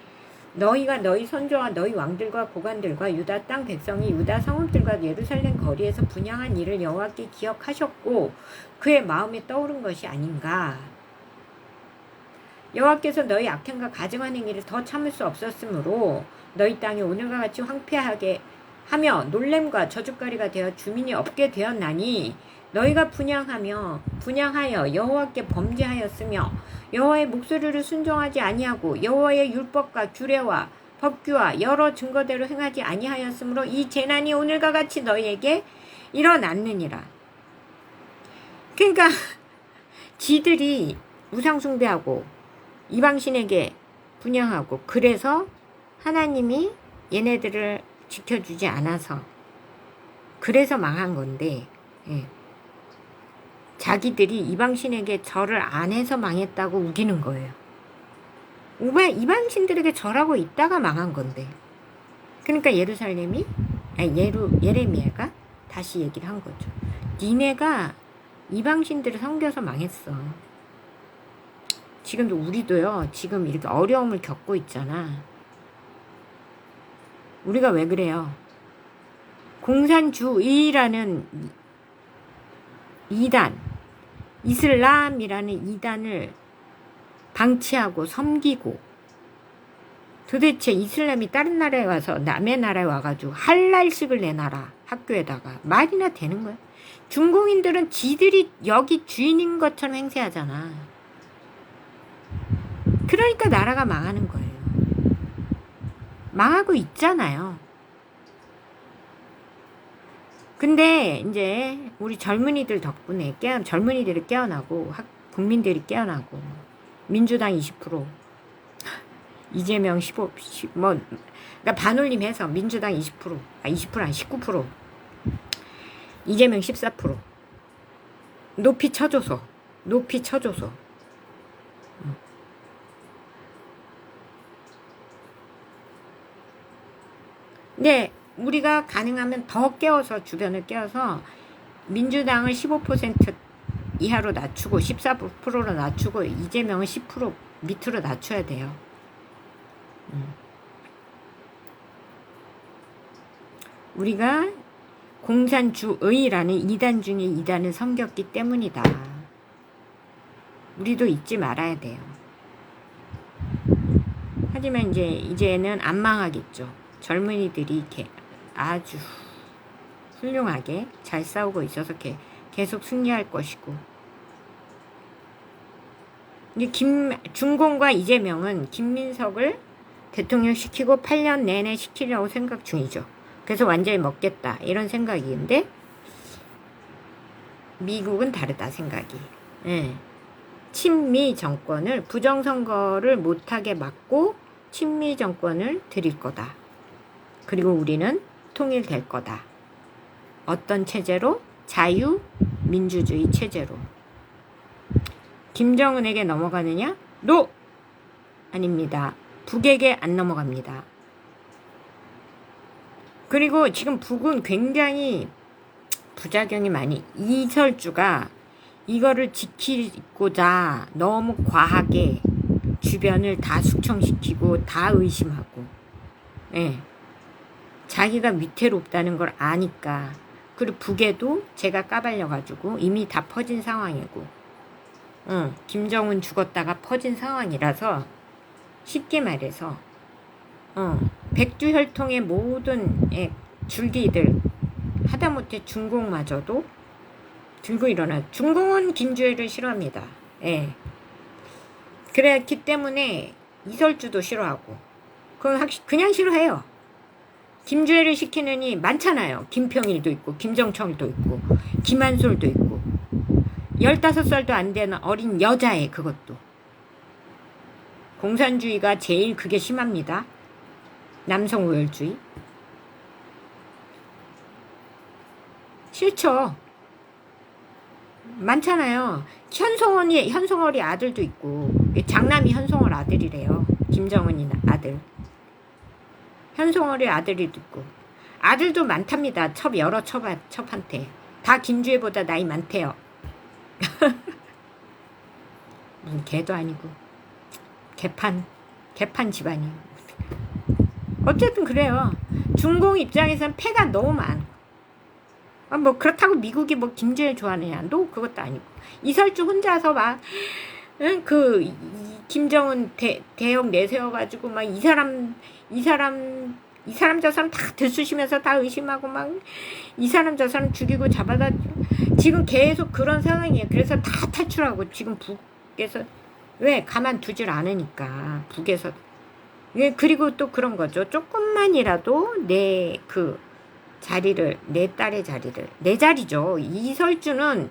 Speaker 1: 너희가 너희 선조와 너희 왕들과 고관들과 유다 땅 백성이 유다 성읍들과 예루살렘 거리에서 분향한 일을 여호와께 기억하셨고 그의 마음에 떠오른 것이 아닌가. 여호와께서 너희 악행과 가증한 행위를 더 참을 수 없었으므로 너희 땅이 오늘과 같이 황폐하게 하며 놀램과 저주거리가 되어 주민이 없게 되었나니 너희가 분향하여 여호와께 범죄하였으며 여호와의 목소리를 순종하지 아니하고 여호와의 율법과 규례와 법규와 여러 증거대로 행하지 아니하였으므로 이 재난이 오늘과 같이 너희에게 일어났느니라. 그러니까 지들이 우상 숭배하고 이방신에게 분향하고 그래서 하나님이 얘네들을 지켜주지 않아서 그래서 망한 건데 자기들이 이방신에게 절을 안 해서 망했다고 우기는 거예요. 이방신들에게 절하고 있다가 망한 건데. 그러니까 예레미야가 다시 얘기를 한 거죠. 니네가 이방신들을 섬겨서 망했어. 지금도 우리도요. 지금 이렇게 어려움을 겪고 있잖아. 우리가 왜 그래요? 공산주의라는 이단, 이슬람이라는 이단을 방치하고 섬기고 도대체 이슬람이 다른 나라에 와서 남의 나라에 와가지고 할랄식을 내놔라 학교에다가 말이나 되는 거야. 중공인들은 지들이 여기 주인인 것처럼 행세하잖아. 그러니까 나라가 망하는 거예요. 망하고 있잖아요. 근데 이제 우리 젊은이들 덕분에 젊은이들이 깨어나고 국민들이 깨어나고 민주당 20% 이재명 15% 그러니까 반올림해서 민주당 20% 아니 19% 이재명 14% 높이 쳐줘서 근데 우리가 가능하면 더 깨워서 주변을 깨워서 민주당을 15% 이하로 낮추고 14%로 낮추고 이재명을 10% 밑으로 낮춰야 돼요. 우리가 공산주의라는 이단 중에 이단을 섬겼기 때문이다. 우리도 잊지 말아야 돼요. 하지만 이제는 안 망하겠죠. 젊은이들이 이렇게 아주 훌륭하게 잘 싸우고 있어서 계속 승리할 것이고. 이제 중공과 이재명은 김민석을 대통령 시키고 8년 내내 시키려고 생각 중이죠. 그래서 완전히 먹겠다 이런 생각인데 미국은 다르다 생각이. 친미 정권을 부정선거를 못하게 막고 친미 정권을 드릴 거다. 그리고 우리는 통일될 거다. 어떤 체제로? 자유민주주의 체제로. 김정은에게 넘어가느냐? 노! 아닙니다. 북에게 안 넘어갑니다. 그리고 지금 북은 굉장히 부작용이 많이 이설주가 이거를 지키고자 너무 과하게 주변을 다 숙청시키고 다 의심하고 자기가 위태롭다는 걸 아니까. 그리고 북에도 제가 까발려가지고 이미 다 퍼진 상황이고 김정은 죽었다가 퍼진 상황이라서 쉽게 말해서 백두혈통의 모든 줄기들을 하다못해 중공마저도 들고 일어나. 중공은 김주애를 싫어합니다. 예. 그랬기 때문에 이설주도 싫어하고. 그건 그냥 싫어해요. 김주애를 시키느니 많잖아요. 김평일도 있고, 김정철도 있고, 김한솔도 있고. 15살도 안 되는 어린 여자애, 그것도. 공산주의가 제일 그게 심합니다. 남성 우열주의. 싫죠. 많잖아요. 현송월이 아들도 있고, 장남이 현송월 아들이래요. 김정은이 아들. 현송월이 아들이 있고. 아들도 많답니다. 여러 첩한테. 다 김주애보다 나이 많대요. 무슨 개도 아니고. 개판 집안이에요. 어쨌든 그래요. 중공 입장에서는 패가 너무 많아. 뭐 그렇다고 미국이 뭐 김주애 좋아하느냐? 그것도 아니고. 이설주 혼자서 막 김정은 대역 내세워가지고 막 이 사람 저 사람 다 들쑤시면서 다 의심하고 막 이 사람 저 사람 죽이고 잡아다. 지금 계속 그런 상황이에요. 그래서 다 탈출하고 지금 북에서 왜 가만두질 않으니까 북에서. 그리고 또 그런 거죠. 조금만이라도 내 딸의 자리를, 내 자리죠. 이설주는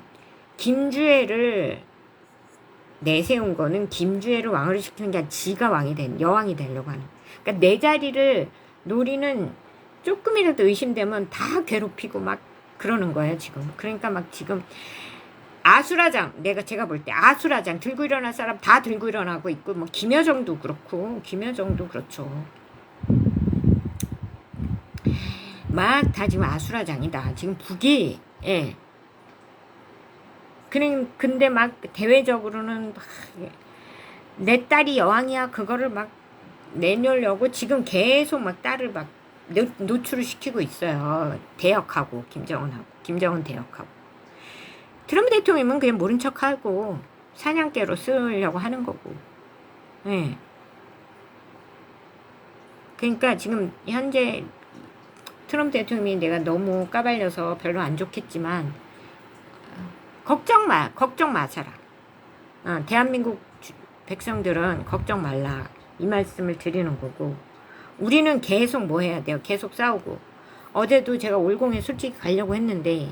Speaker 1: 김주애를 내세운 거는 김주애를 왕으로 시키는 게 아니라 지가 여왕이 되려고 하는. 그러니까 내 자리를 노리는 조금이라도 의심되면 다 괴롭히고 막 그러는 거예요, 지금. 그러니까 막 지금 아수라장, 제가 볼 때 아수라장 들고 일어날 사람 다 들고 일어나고 있고, 뭐 김여정도 그렇고, 김여정도 그렇죠. 막 다 지금 아수라장이다. 지금 북이, 예. 근데 막 대외적으로는 내 딸이 여왕이야. 그거를 막 내놓으려고 지금 계속 막 딸을 막 노출을 시키고 있어요. 대역하고, 김정은 대역하고. 트럼프 대통령은 그냥 모른 척하고 사냥개로 쓰려고 하는 거고. 예. 그러니까 지금 현재 트럼프 대통령이 내가 너무 까발려서 별로 안 좋겠지만 걱정 마셔라. 대한민국 백성들은 걱정 말라. 이 말씀을 드리는 거고. 우리는 계속 뭐 해야 돼요? 계속 싸우고. 어제도 제가 올공에 솔직히 가려고 했는데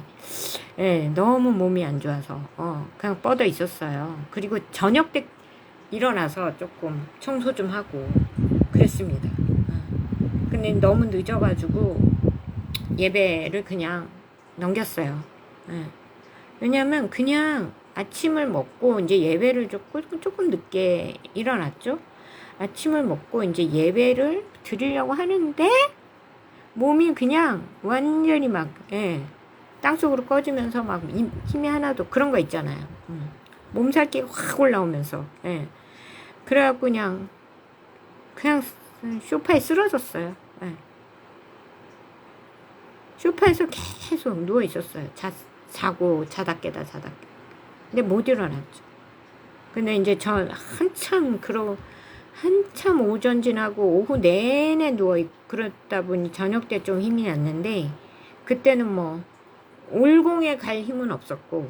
Speaker 1: 너무 몸이 안 좋아서 그냥 뻗어 있었어요. 그리고 저녁 때 일어나서 조금 청소 좀 하고 그랬습니다. 근데 너무 늦어가지고 예배를 그냥 넘겼어요. 왜냐면 그냥 아침을 먹고 이제 예배를 조금 늦게 일어났죠. 아침을 먹고 이제 예배를 드리려고 하는데 몸이 그냥 완전히 막 땅속으로 꺼지면서 막 힘이 하나도 그런 거 있잖아요. 몸살기가 확 올라오면서 그래갖고 그냥 소파에 쓰러졌어요. 소파에서 계속 누워 있었어요. 자다 깨다. 근데 못 일어났죠. 근데 이제 전 한참 오전 지나고 오후 내내 그러다 보니 저녁 때 좀 힘이 났는데 그때는 뭐 올공에 갈 힘은 없었고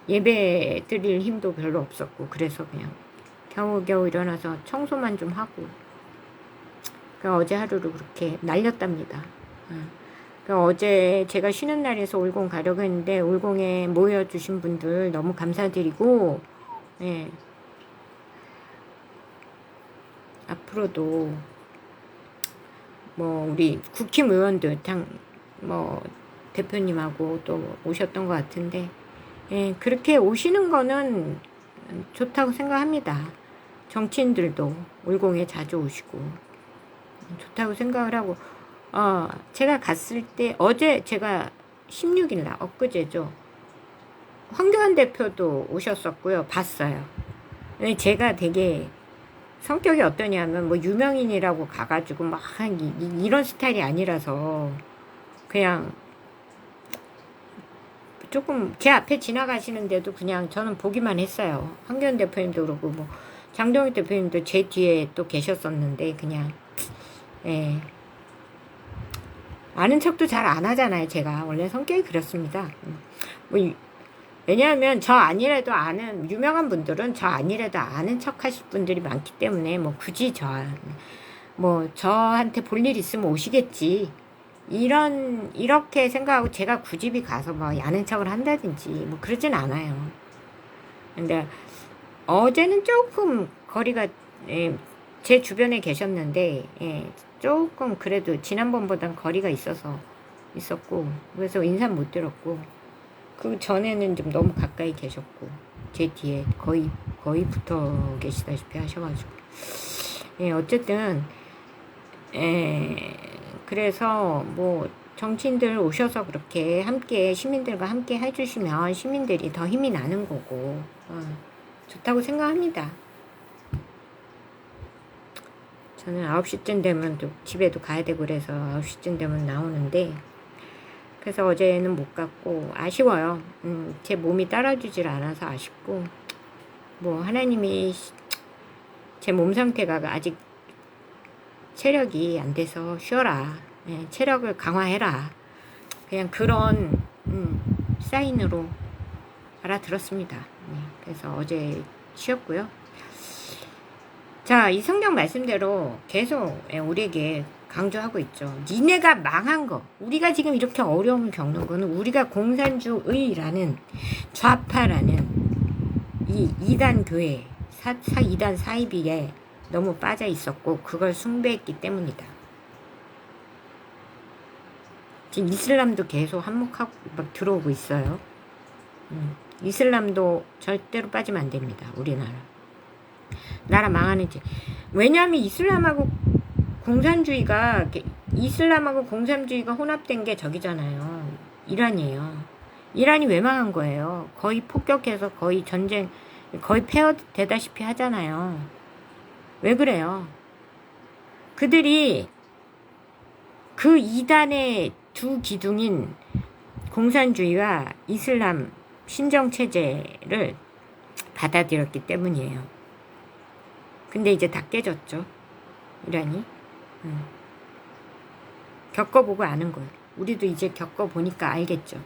Speaker 1: 예배 드릴 힘도 별로 없었고 그래서 그냥 겨우 일어나서 청소만 좀 하고 어제 하루를 그렇게 날렸답니다. 어제 제가 쉬는 날에서 올공 가려고 했는데 올공에 모여주신 분들 너무 감사드리고 앞으로도 뭐 우리 국힘 의원들 뭐 대표님하고 또 오셨던 것 같은데 그렇게 오시는 거는 좋다고 생각합니다. 정치인들도 올공에 자주 오시고 좋다고 생각을 하고 제가 갔을 때 어제 제가 16일날 엊그제죠. 황교안 대표도 오셨었고요. 봤어요. 제가 되게 성격이 어떠냐면 뭐 유명인이라고 가가지고 막 이런 스타일이 아니라서 그냥 조금 제 앞에 지나가시는데도 그냥 저는 보기만 했어요. 황교안 대표님도 그러고 뭐 장동익 대표님도 제 뒤에 또 계셨었는데 그냥 아는 척도 잘 안 하잖아요. 제가 원래 성격이 그렇습니다. 뭐 왜냐하면 저 아니래도 아는 유명한 분들은 저 아니래도 아는 척 하실 분들이 많기 때문에 뭐 굳이 뭐 저한테 볼 일 있으면 오시겠지 이렇게 생각하고 제가 굳이 가서 뭐 아는 척을 한다든지 뭐 그러진 않아요. 근데 어제는 조금 거리가 제 주변에 계셨는데 조금 그래도 지난번보단 거리가 있었고 그래서 인사 못 드렸고 그 전에는 좀 너무 가까이 계셨고 제 뒤에 거의 붙어 계시다시피 하셔가지고 어쨌든 그래서 뭐 정치인들 오셔서 그렇게 함께 시민들과 함께 해주시면 시민들이 더 힘이 나는 거고 좋다고 생각합니다. 저는 9시쯤 되면 또 집에도 가야 되고 그래서 9시쯤 되면 나오는데 그래서 어제는 못 갔고 아쉬워요. 제 몸이 따라주질 않아서 아쉽고 뭐 하나님이 제 몸 상태가 아직 체력이 안 돼서 쉬어라. 체력을 강화해라. 그냥 그런 사인으로 알아들었습니다. 그래서 어제 쉬었고요. 자, 이 성경 말씀대로 계속 우리에게 강조하고 있죠. 니네가 망한 거. 우리가 지금 이렇게 어려움을 겪는 거는 우리가 공산주의라는 좌파라는 이 이단 교회, 이단 사이비에 너무 빠져 있었고 그걸 숭배했기 때문이다. 지금 이슬람도 계속 한몫하고 막 들어오고 있어요. 이슬람도 절대로 빠지면 안 됩니다. 우리나라. 나라 망하는지. 왜냐하면 이슬람하고 공산주의가 혼합된 게 저기잖아요. 이란이에요. 이란이 왜 망한 거예요? 거의 폭격해서 거의 전쟁, 거의 폐허되다시피 하잖아요. 왜 그래요? 그들이 그 이단의 두 기둥인 공산주의와 이슬람 신정체제를 받아들였기 때문이에요. 근데 이제 다 깨졌죠. 이란이. 겪어보고 아는 거예요. 우리도 이제 겪어보니까 알겠죠.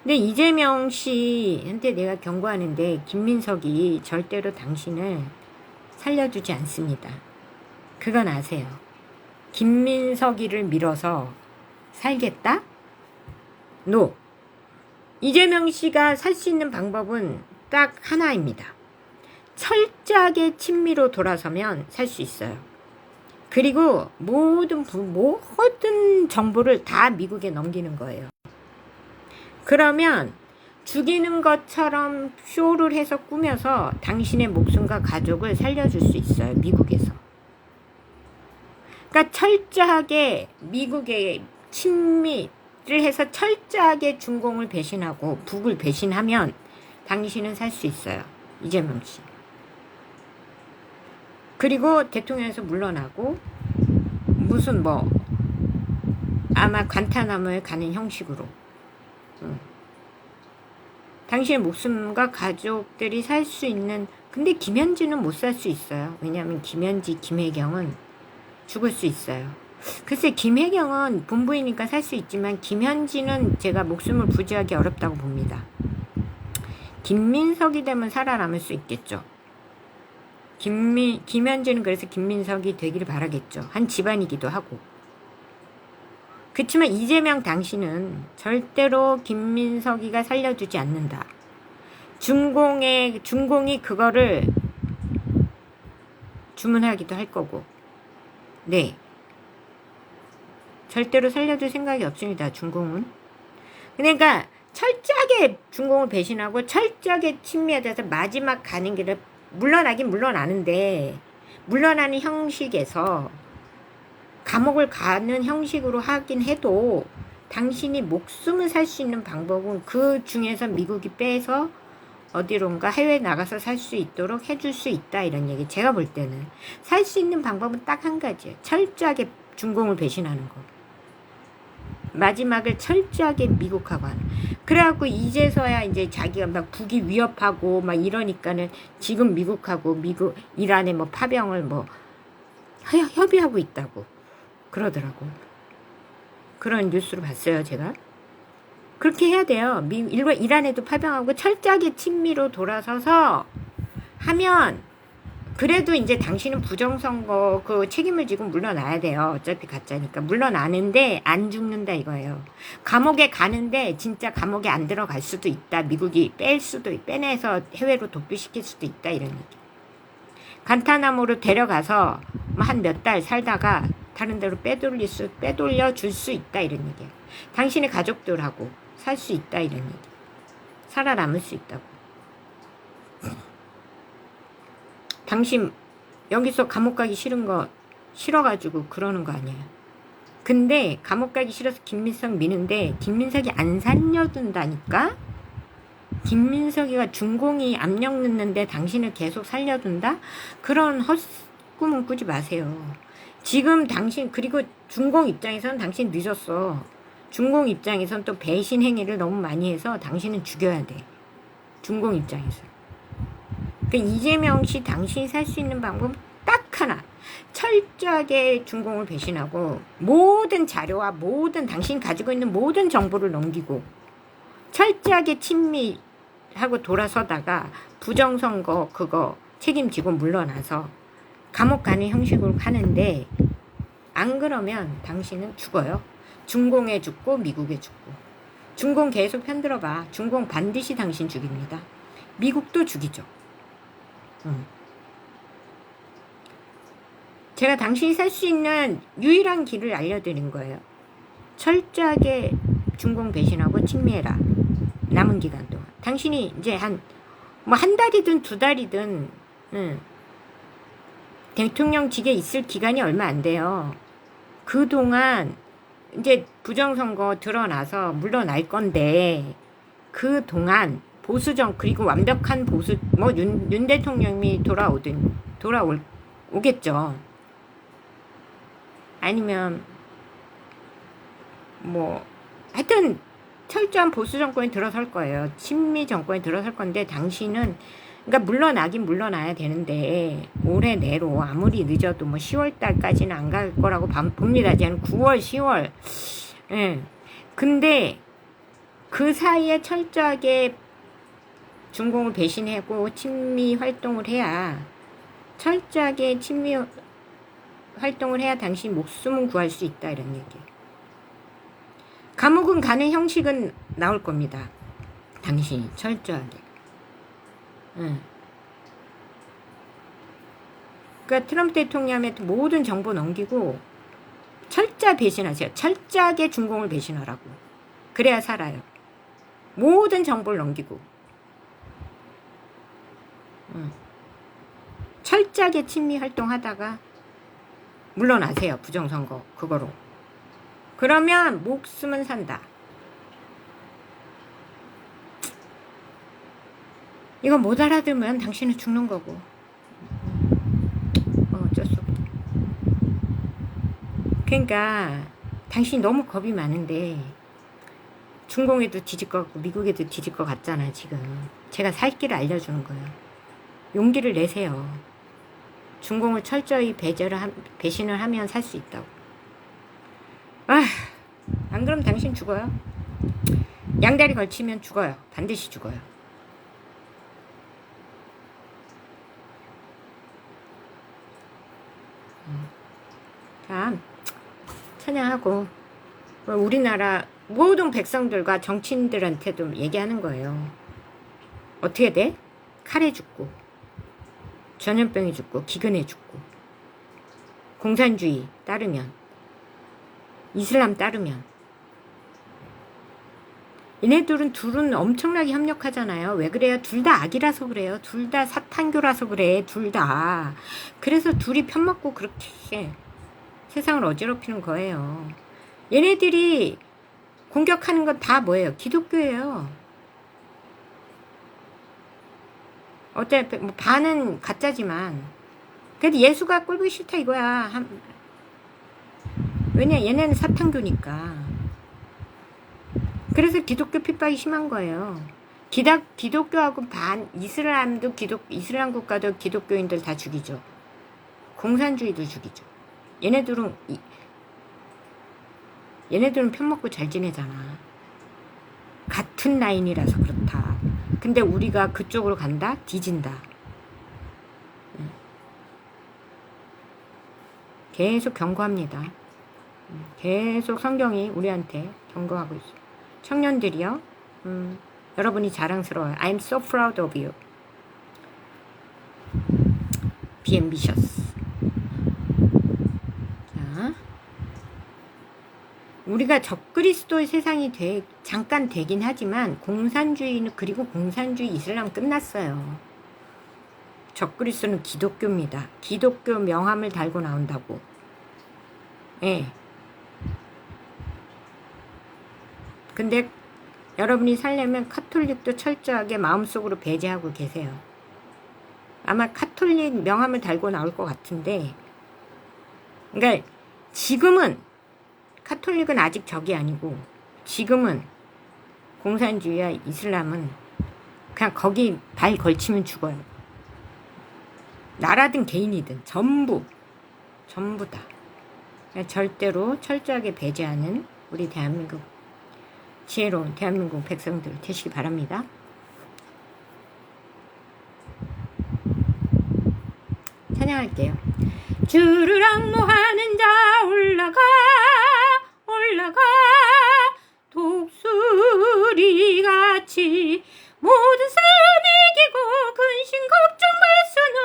Speaker 1: 근데 이재명 씨한테 내가 경고하는데 김민석이 절대로 당신을 살려주지 않습니다. 그건 아세요. 김민석이를 밀어서 살겠다? No. 이재명 씨가 살 수 있는 방법은 딱 하나입니다. 철저하게 친미로 돌아서면 살 수 있어요. 그리고 모든 정보를 다 미국에 넘기는 거예요. 그러면 죽이는 것처럼 쇼를 해서 꾸며서 당신의 목숨과 가족을 살려줄 수 있어요. 미국에서. 그러니까 철저하게 미국의 친미를 해서 철저하게 중공을 배신하고 북을 배신하면 당신은 살 수 있어요. 이재명 씨. 그리고 대통령에서 물러나고 무슨 아마 관타나무에 가는 형식으로 당신의 목숨과 가족들이 살 수 있는. 근데 김현지는 못 살 수 있어요. 왜냐하면 김현지, 김혜경은 죽을 수 있어요. 글쎄 김혜경은 본부이니까 살 수 있지만 김현지는 제가 목숨을 부지하기 어렵다고 봅니다. 김민석이 되면 살아남을 수 있겠죠. 김현지는 그래서 김민석이 되기를 바라겠죠. 한 집안이기도 하고. 그렇지만 이재명 당신은 절대로 김민석이가 살려주지 않는다. 중공이 그거를 주문하기도 할 거고. 네. 절대로 살려줄 생각이 없습니다. 중공은. 그러니까 철저하게 중공을 배신하고 철저하게 친미해서 마지막 가는 길을 물러나긴 물러나는데 물러나는 형식에서 감옥을 가는 형식으로 하긴 해도 당신이 목숨을 살 수 있는 방법은 그 중에서 미국이 빼서 어디론가 해외에 나가서 살 수 있도록 해줄 수 있다. 이런 얘기. 제가 볼 때는 살 수 있는 방법은 딱 한 가지예요. 철저하게 중공을 배신하는 거. 마지막을 철저하게 미국하고 하는. 그래갖고 이제서야 이제 자기가 막 북이 위협하고 막 이러니까는 지금 미국하고 이란의 뭐 파병을 뭐 협의하고 있다고 그러더라고. 그런 뉴스를 봤어요, 제가. 그렇게 해야 돼요. 이란에도 파병하고 철저하게 친미로 돌아서서 하면, 그래도 이제 당신은 부정선거 그 책임을 지고 물러나야 돼요. 어차피 가짜니까. 물러나는데 안 죽는다 이거예요. 감옥에 가는데 진짜 감옥에 안 들어갈 수도 있다. 미국이 빼내서 해외로 도피시킬 수도 있다. 이런 얘기. 간타나무로 데려가서 한 몇 달 살다가 다른 데로 빼돌려 줄 수 있다. 이런 얘기예요. 당신의 가족들하고 살 수 있다. 이런 얘기. 살아남을 수 있다고. 당신 여기서 감옥 가기 싫어가지고 그러는 거 아니에요. 근데 감옥 가기 싫어서 김민석 미는데 김민석이 안 살려둔다니까? 김민석이가 중공이 압력 넣는데 당신을 계속 살려둔다? 그런 헛꿈은 꾸지 마세요. 지금 당신, 그리고 중공 입장에서는 당신 늦었어. 중공 입장에서는 또 배신 행위를 너무 많이 해서 당신은 죽여야 돼. 중공 입장에서. 그러니까 이재명 씨 당신이 살 수 있는 방법은 딱 하나. 철저하게 중공을 배신하고 모든 자료와 모든 당신이 가지고 있는 모든 정보를 넘기고 철저하게 친미하고 돌아서다가 부정선거 그거 책임지고 물러나서 감옥 가는 형식으로 하는데, 안 그러면 당신은 죽어요. 중공에 죽고 미국에 죽고. 중공 계속 편들어봐. 중공 반드시 당신 죽입니다. 미국도 죽이죠. 제가 당신이 살 수 있는 유일한 길을 알려드린 거예요. 철저하게 중공 배신하고 친미해라. 남은 기간 동안. 당신이 이제 한 달이든 2달이든 대통령직에 있을 기간이 얼마 안 돼요. 그동안 이제 부정선거 드러나서 물러날 건데, 그동안 그리고 완벽한 보수, 윤 대통령이 오겠죠. 아니면, 하여튼, 철저한 보수 정권이 들어설 거예요. 친미 정권이 들어설 건데, 당신은, 그러니까 물러나야 되는데, 올해 내로 아무리 늦어도 10월 달까지는 안 갈 거라고 봅니다. 저는 9월, 10월. 예. 근데, 그 사이에 철저하게 중공을 배신하고 친미 활동을 해야, 철저하게 친미 활동을 해야 당신 목숨은 구할 수 있다. 이런 얘기. 감옥은 가는 형식은 나올 겁니다. 당신이 철저하게. 그러니까 트럼프 대통령한테 모든 정보 넘기고 철저히 배신하세요. 철저하게 중공을 배신하라고. 그래야 살아요. 모든 정보를 넘기고. 철저하게 친미 활동하다가 물러나세요. 부정선거 그거로. 그러면 목숨은 산다. 이거 못 알아들으면 당신은 죽는 거고. 어쩔 수 없다. 그러니까 당신이 너무 겁이 많은데, 중공에도 뒤질 것 같고 미국에도 뒤질 것 같잖아. 지금 제가 살 길을 알려주는 거예요. 용기를 내세요. 중공을 철저히 배신을 하면 살 수 있다고. 안 그러면 당신 죽어요. 양다리 걸치면 죽어요. 반드시 죽어요. 참 찬양하고, 우리나라 모든 백성들과 정치인들한테도 얘기하는 거예요. 어떻게 돼? 칼에 죽고, 전염병에 죽고, 기근에 죽고, 공산주의 따르면, 이슬람 따르면. 얘네들은 둘은 엄청나게 협력하잖아요. 왜 그래요? 둘 다 악이라서 그래요. 둘 다 사탄교라서 그래. 둘 다. 그래서 둘이 편먹고 그렇게 세상을 어지럽히는 거예요. 얘네들이 공격하는 건 다 뭐예요? 기독교예요. 어차피 반은 가짜지만, 그래도 예수가 꼴보기 싫다 이거야. 왜냐, 얘네는 사탄교니까. 그래서 기독교 핍박이 심한 거예요. 기독교하고 이슬람도 이슬람 국가도 기독교인들 다 죽이죠. 공산주의도 죽이죠. 얘네들은 편먹고 잘 지내잖아. 같은 라인이라서 그렇다. 근데 우리가 그쪽으로 간다? 뒤진다. 계속 경고합니다. 계속 성경이 우리한테 경고하고 있어요. 청년들이요. 여러분이 자랑스러워요. I'm so proud of you. Be ambitious. 자, 우리가 적그리스도의 세상이 잠깐 되긴 하지만 공산주의는 그리고 공산주의 이슬람 끝났어요. 적그리스도는 기독교입니다. 기독교 명함을 달고 나온다고. 예. 근데 여러분이 살려면 카톨릭도 철저하게 마음속으로 배제하고 계세요. 아마 카톨릭 명함을 달고 나올 것 같은데, 그러니까 지금은 카톨릭은 아직 적이 아니고 지금은 공산주의와 이슬람은 그냥 거기 발 걸치면 죽어요. 나라든 개인이든 전부 다 그냥 절대로 철저하게 배제하는 우리 대한민국 지혜로운 대한민국 백성들 되시기 바랍니다. 찬양할게요. 주르륵 노하는 자 올라가 독수리같이 모든 삶 이기고 근심 걱정 발수는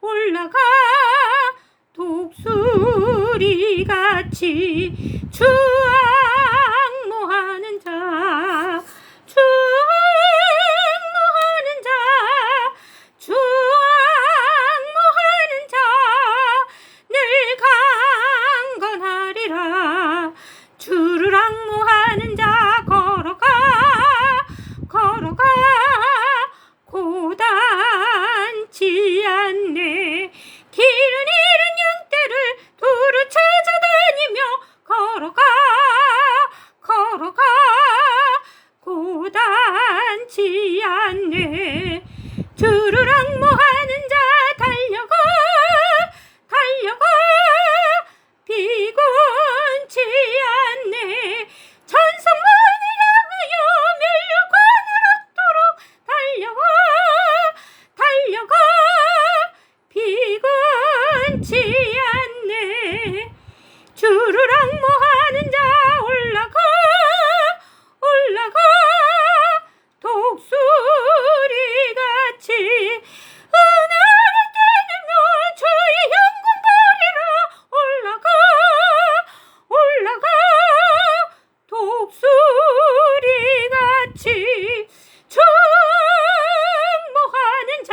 Speaker 1: 올라가 독수리같이 추앙모하는 자 늘 강건하리라. 주르륵모하는 자 걸어가 고단치 않네. 길은 잃은 양떼를 두루 찾아다니며 걸어가 고단치 않네. 주르륵 모하는 자 달려가 비곤치 않네. 천성만을 향하여 멸류관을 얻도록 달려가 비곤치 않네. 주르륵 모하는 자 올라가 독수리같이 은혜를 떼내며 주의 영광 보리라. 올라가 독수리같이 충모하는 자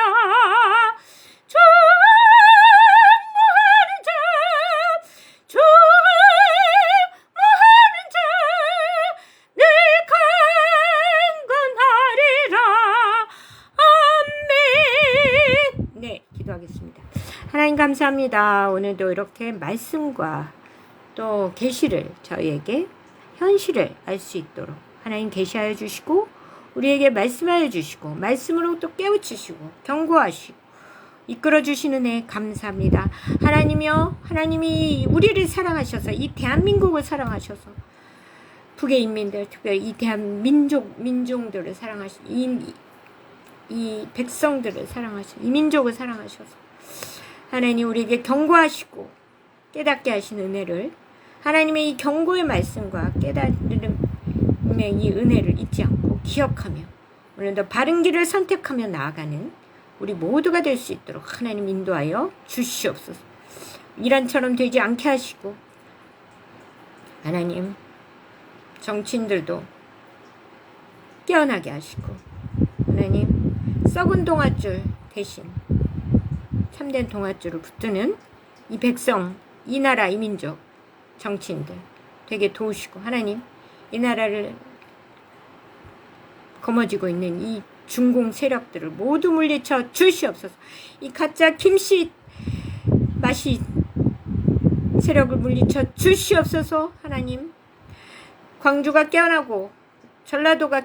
Speaker 1: 늘 강건하리라. 아멘. 네, 기도하겠습니다. 하나님 감사합니다. 오늘도 이렇게 말씀과 또 계시를 저희에게 현실을 알 수 있도록 하나님 계시하여 주시고 우리에게 말씀하여 주시고 말씀으로 또 깨우치시고 경고하시고 이끌어 주시는 애 감사합니다. 하나님이여, 하나님이 우리를 사랑하셔서 이 대한민국을 사랑하셔서 북의 인민들 특별히 이 민족들을 사랑하셔서 이 백성들을 사랑하셔서 이 민족을 사랑하셔서 하나님 우리에게 경고하시고 깨닫게 하신 은혜를 하나님의 이 경고의 말씀과 깨달음의 이 은혜를 잊지 않고 기억하며 오늘도 바른 길을 선택하며 나아가는 우리 모두가 될 수 있도록 하나님 인도하여 주시옵소서. 이란처럼 되지 않게 하시고 하나님 정치인들도 깨어나게 하시고 하나님 썩은 동아줄 대신 참된 동아줄을 붙드는 이 백성, 이 나라, 이 민족 정치인들 되게 도우시고 하나님 이 나라를 거머쥐고 있는 이 중공 세력들을 모두 물리쳐 주시옵소서. 이 가짜 김씨 마시 세력을 물리쳐 주시옵소서. 하나님 광주가 깨어나고 전라도가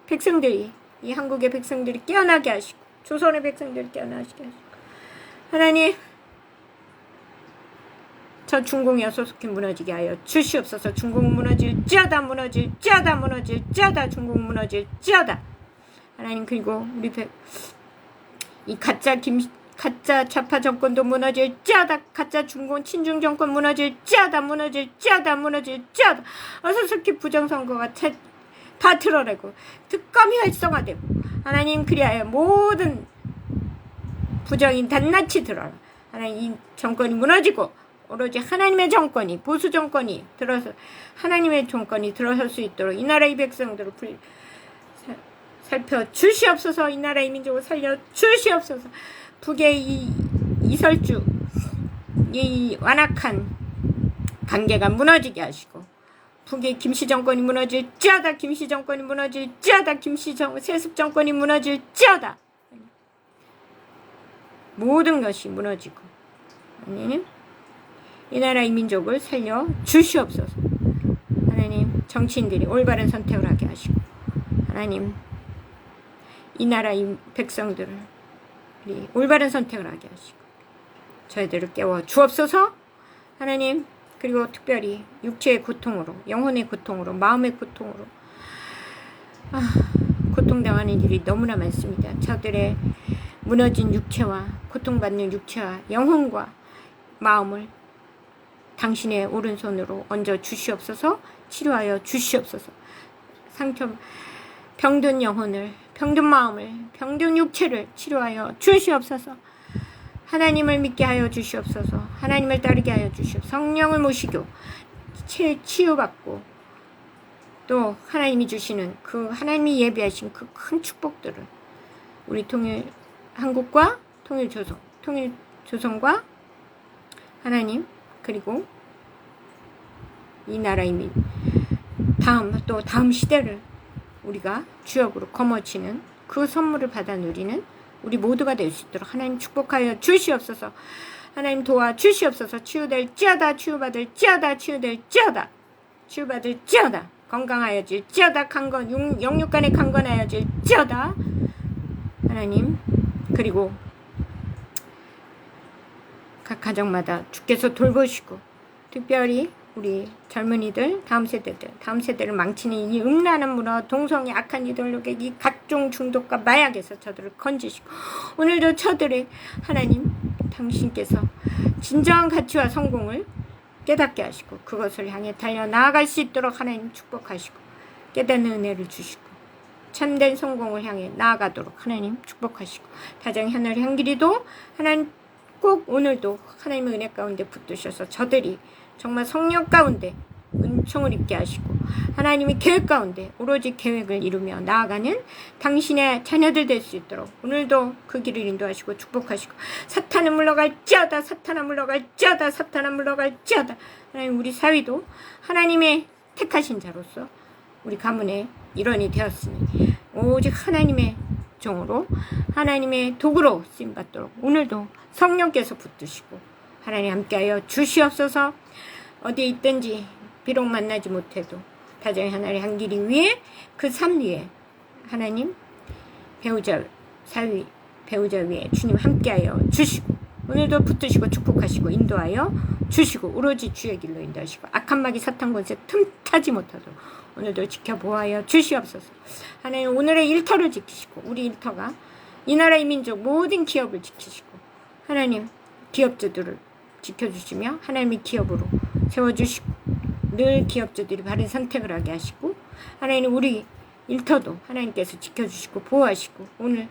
Speaker 1: 백성들이 이 한국의 백성들이 깨어나게 하시고 조선의 백성들이 깨어나게 하시고 하나님 저 중공이 어소속히 무너지게 하여 주시옵소서. 중공 무너질지어다 무너질지어다 무너질지어다 중공 무너질지어다. 하나님 그리고 우리 이 가짜 좌파 정권도 무너질지어다. 가짜 중공 친중 정권 무너질지어다 무너질지어다 무너질지어다. 어소속히 부정선거가 다 드러내고 특검이 활성화되고 하나님 그리하여 모든 부정이 낱낱이 드러나. 하나님 이 정권이 무너지고 오로지 하나님의 정권이 보수 정권이 들어서 하나님의 정권이 들어설 수 있도록 이 나라의 백성들을 살펴 주시옵소서. 이 나라의 민족을 살려 주시옵소서. 북의 이 이설주 이 완악한 관계가 무너지게 하시고 북의 김씨 정권이 무너질지어다. 김씨 정권이 무너질지어다. 세습 정권이 무너질지어다. 모든 것이 무너지고 하나님 이 나라의 민족을 살려 주시옵소서. 하나님 정치인들이 올바른 선택을 하게 하시고 하나님 이 나라의 백성들을 올바른 선택을 하게 하시고 저희들을 깨워 주옵소서. 하나님 그리고 특별히 육체의 고통으로 영혼의 고통으로 마음의 고통으로 고통당하는 일이 너무나 많습니다. 저들의 무너진 육체와 고통받는 육체와 영혼과 마음을 당신의 오른손으로 얹어 주시옵소서. 치료하여 주시옵소서. 병든 영혼을 병든 마음을 병든 육체를 치료하여 주시옵소서. 하나님을 믿게 하여 주시옵소서. 하나님을 따르게 하여 주시옵소서. 성령을 모시고 치유받고 또 하나님이 주시는 그 하나님이 예비하신 그 큰 축복들을 우리 한국과 통일조선과 하나님 그리고 이 나라의 다음 시대를 우리가 주역으로 거머쥐는 그 선물을 받아 누리는 우리 모두가 될 수 있도록 하나님 축복하여 주시옵소서. 하나님 도와 주시옵소서. 치유될지어다 치유받을지어다 치유될지어다 치유받을지어다 건강하여질지어다 영육간에 강건하여질지어다. 하나님 그리고 각 가정마다 주께서 돌보시고 특별히 우리 젊은이들 다음 세대를 망치는 이 음란한 문화 동성애 악한 이들에게 이 각종 중독과 마약에서 저들을 건지시고 오늘도 저들의 하나님 당신께서 진정한 가치와 성공을 깨닫게 하시고 그것을 향해 달려나아갈 수 있도록 하나님 축복하시고 깨닫는 은혜를 주시고 참된 성공을 향해 나아가도록 하나님 축복하시고 다정 하늘 향기리도 하나님 꼭 오늘도 하나님의 은혜 가운데 붙드셔서 저들이 정말 성령 가운데 은총을 입게 하시고 하나님의 계획 가운데 오로지 계획을 이루며 나아가는 당신의 자녀들 될 수 있도록 오늘도 그 길을 인도하시고 축복하시고 사탄은 물러갈지어다 사탄은 물러갈지어다 사탄은 물러갈지어다. 하나님 우리 사위도 하나님의 택하신 자로서 우리 가문의 일원이 되었으니 오직 하나님의 종으로 하나님의 도구로 쓰임받도록 오늘도 성령께서 붙드시고 하나님 함께하여 주시옵소서. 어디에 있든지 비록 만나지 못해도 다정히 하나님 한 길이 위에 그 삶 위에 하나님 배우자 위에 주님 함께하여 주시고 오늘도 붙드시고 축복하시고 인도하여 주시고 오로지 주의 길로 인도하시고 악한 마귀 사탄 권세 틈타지 못하도록 오늘도 지켜보아여 주시옵소서. 하나님 오늘의 일터를 지키시고 우리 일터가 이 나라의 민족 모든 기업을 지키시고 하나님 기업주들을 지켜주시며 하나님의 기업으로 세워주시고 늘 기업주들이 바른 선택을 하게 하시고 하나님 우리 일터도 하나님께서 지켜주시고 보호하시고 오늘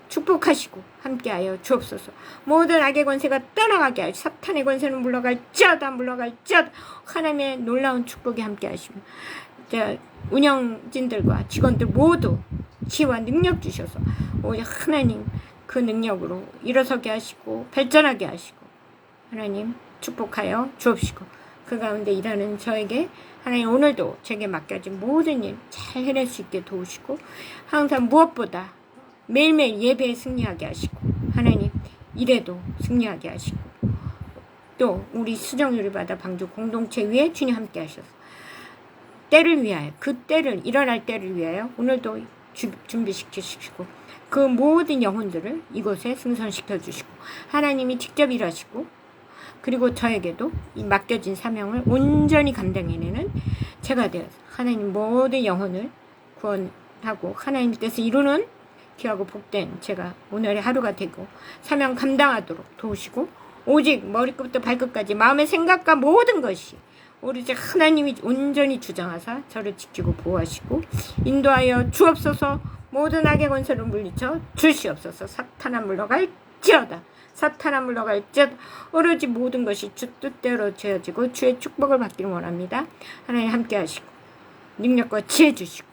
Speaker 1: 축복하시고 함께하여 주옵소서. 모든 악의 권세가 떠나가게 하시고 사탄의 권세는 물러갈지어다 하나님의 놀라운 축복이 함께하시며 운영진들과 직원들 모두 지혜와 능력 주셔서 오직 하나님 그 능력으로 일어서게 하시고 발전하게 하시고 하나님 축복하여 주옵시고 그 가운데 일하는 저에게 하나님 오늘도 제게 맡겨진 모든 일 잘 해낼 수 있게 도우시고 항상 무엇보다 매일매일 예배에 승리하게 하시고 하나님 일에도 승리하게 하시고 또 우리 수정률을 받아 방주 공동체 위에 주님 함께 하셔서 때를 위하여, 그 때를, 일어날 때를 위하여 오늘도 준비시키시고 그 모든 영혼들을 이곳에 승선시켜 주시고 하나님이 직접 일하시고 그리고 저에게도 이 맡겨진 사명을 온전히 감당해내는 제가 되어서 하나님 모든 영혼을 구원하고 하나님 뜻을 이루는 귀하고 복된 제가 오늘의 하루가 되고 사명 감당하도록 도우시고 오직 머리끝부터 발끝까지 마음의 생각과 모든 것이 오로지 하나님이 온전히 주장하사 저를 지키고 보호하시고 인도하여 주옵소서. 모든 악의 권세를 물리쳐 주시옵소서. 사탄아 물러갈지어다. 사탄아 물러갈지어다. 오로지 모든 것이 주 뜻대로 되어지고 주의 축복을 받기를 원합니다. 하나님 함께 하시고 능력과 지혜 주시고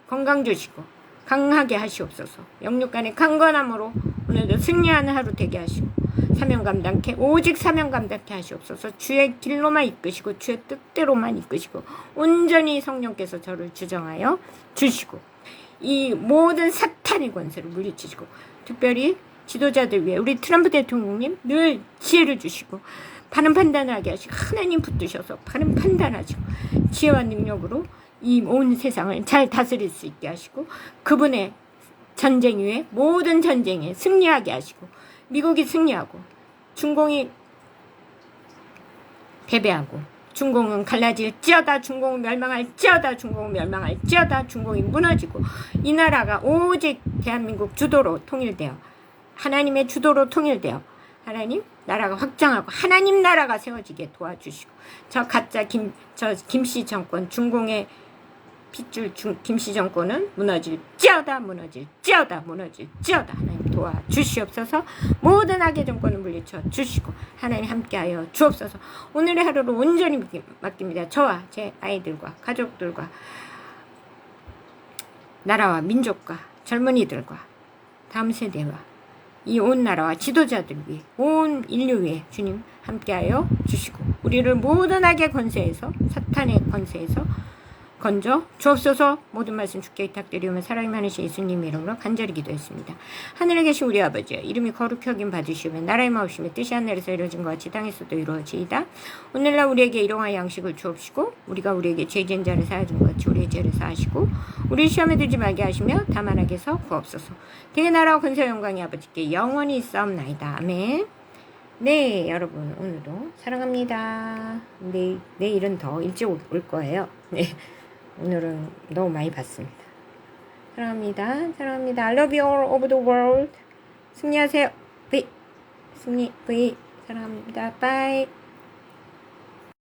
Speaker 1: 건강 주시고 강하게 하시옵소서. 영육간의 강건함으로 오늘도 승리하는 하루 되게 하시고 사명 감당케 오직 사명 감당케 하시옵소서. 주의 길로만 이끄시고 주의 뜻대로만 이끄시고 온전히 성령께서 저를 주정하여 주시고 이 모든 사탄의 권세를 물리치시고 특별히 지도자들 위해 우리 트럼프 대통령님 늘 지혜를 주시고 바른 판단하게 하시고 하나님 붙드셔서 바른 판단하시고 지혜와 능력으로 이 온 세상을 잘 다스릴 수 있게 하시고 그분의 전쟁 위에 모든 전쟁에 승리하게 하시고 미국이 승리하고 중공이 패배하고 중공은 갈라질지어다. 중공은 멸망할지어다. 중공은 멸망할지어다. 중공이 무너지고 이 나라가 오직 대한민국 주도로 통일되어 하나님의 주도로 통일되어 하나님 나라가 확장하고 하나님 나라가 세워지게 도와주시고 저 가짜 김씨 정권 중공의 핏줄 김씨 정권은 무너질지어다. 무너질지어다. 무너질지어다. 하나님 도와주시옵소서. 모든 악의 정권을 물리쳐 주시고 하나님 함께하여 주옵소서. 오늘의 하루를 온전히 맡깁니다. 저와 제 아이들과 가족들과 나라와 민족과 젊은이들과 다음 세대와 이 온 나라와 지도자들 위해 온 인류 위해 주님 함께하여 주시고 우리를 모든 악의 권세에서 사탄의 권세에서 건져 주옵소서. 모든 말씀 주께 부탁드리오며 사랑이 많으신 예수님 이름으로 간절히 기도했습니다. 하늘에 계신 우리 아버지여 이름이 거룩히 여김 받으시오며 나라의 마옵시며 뜻이 하늘에서 이루어진 것 같이 땅에서도 이루어지이다. 오늘날 우리에게 일용할 양식을 주옵시고 우리가 우리에게 죄진 자를 사하준 것 같이 우리의 죄를 사하시고 우리 시험에 들지 말게 하시며 다만 악에서 구하옵소서. 대개 나라와 권세와 영광이 아버지께 영원히 있사옵나이다. 아멘. 네, 여러분 오늘도 사랑합니다. 내일은 더 일찍 올 거예요. 네. 오늘은 너무 많이 봤습니다. 사랑합니다. 사랑합니다. I love you all over the world. 승리하세요. V. 승리 V. 사랑합니다. Bye.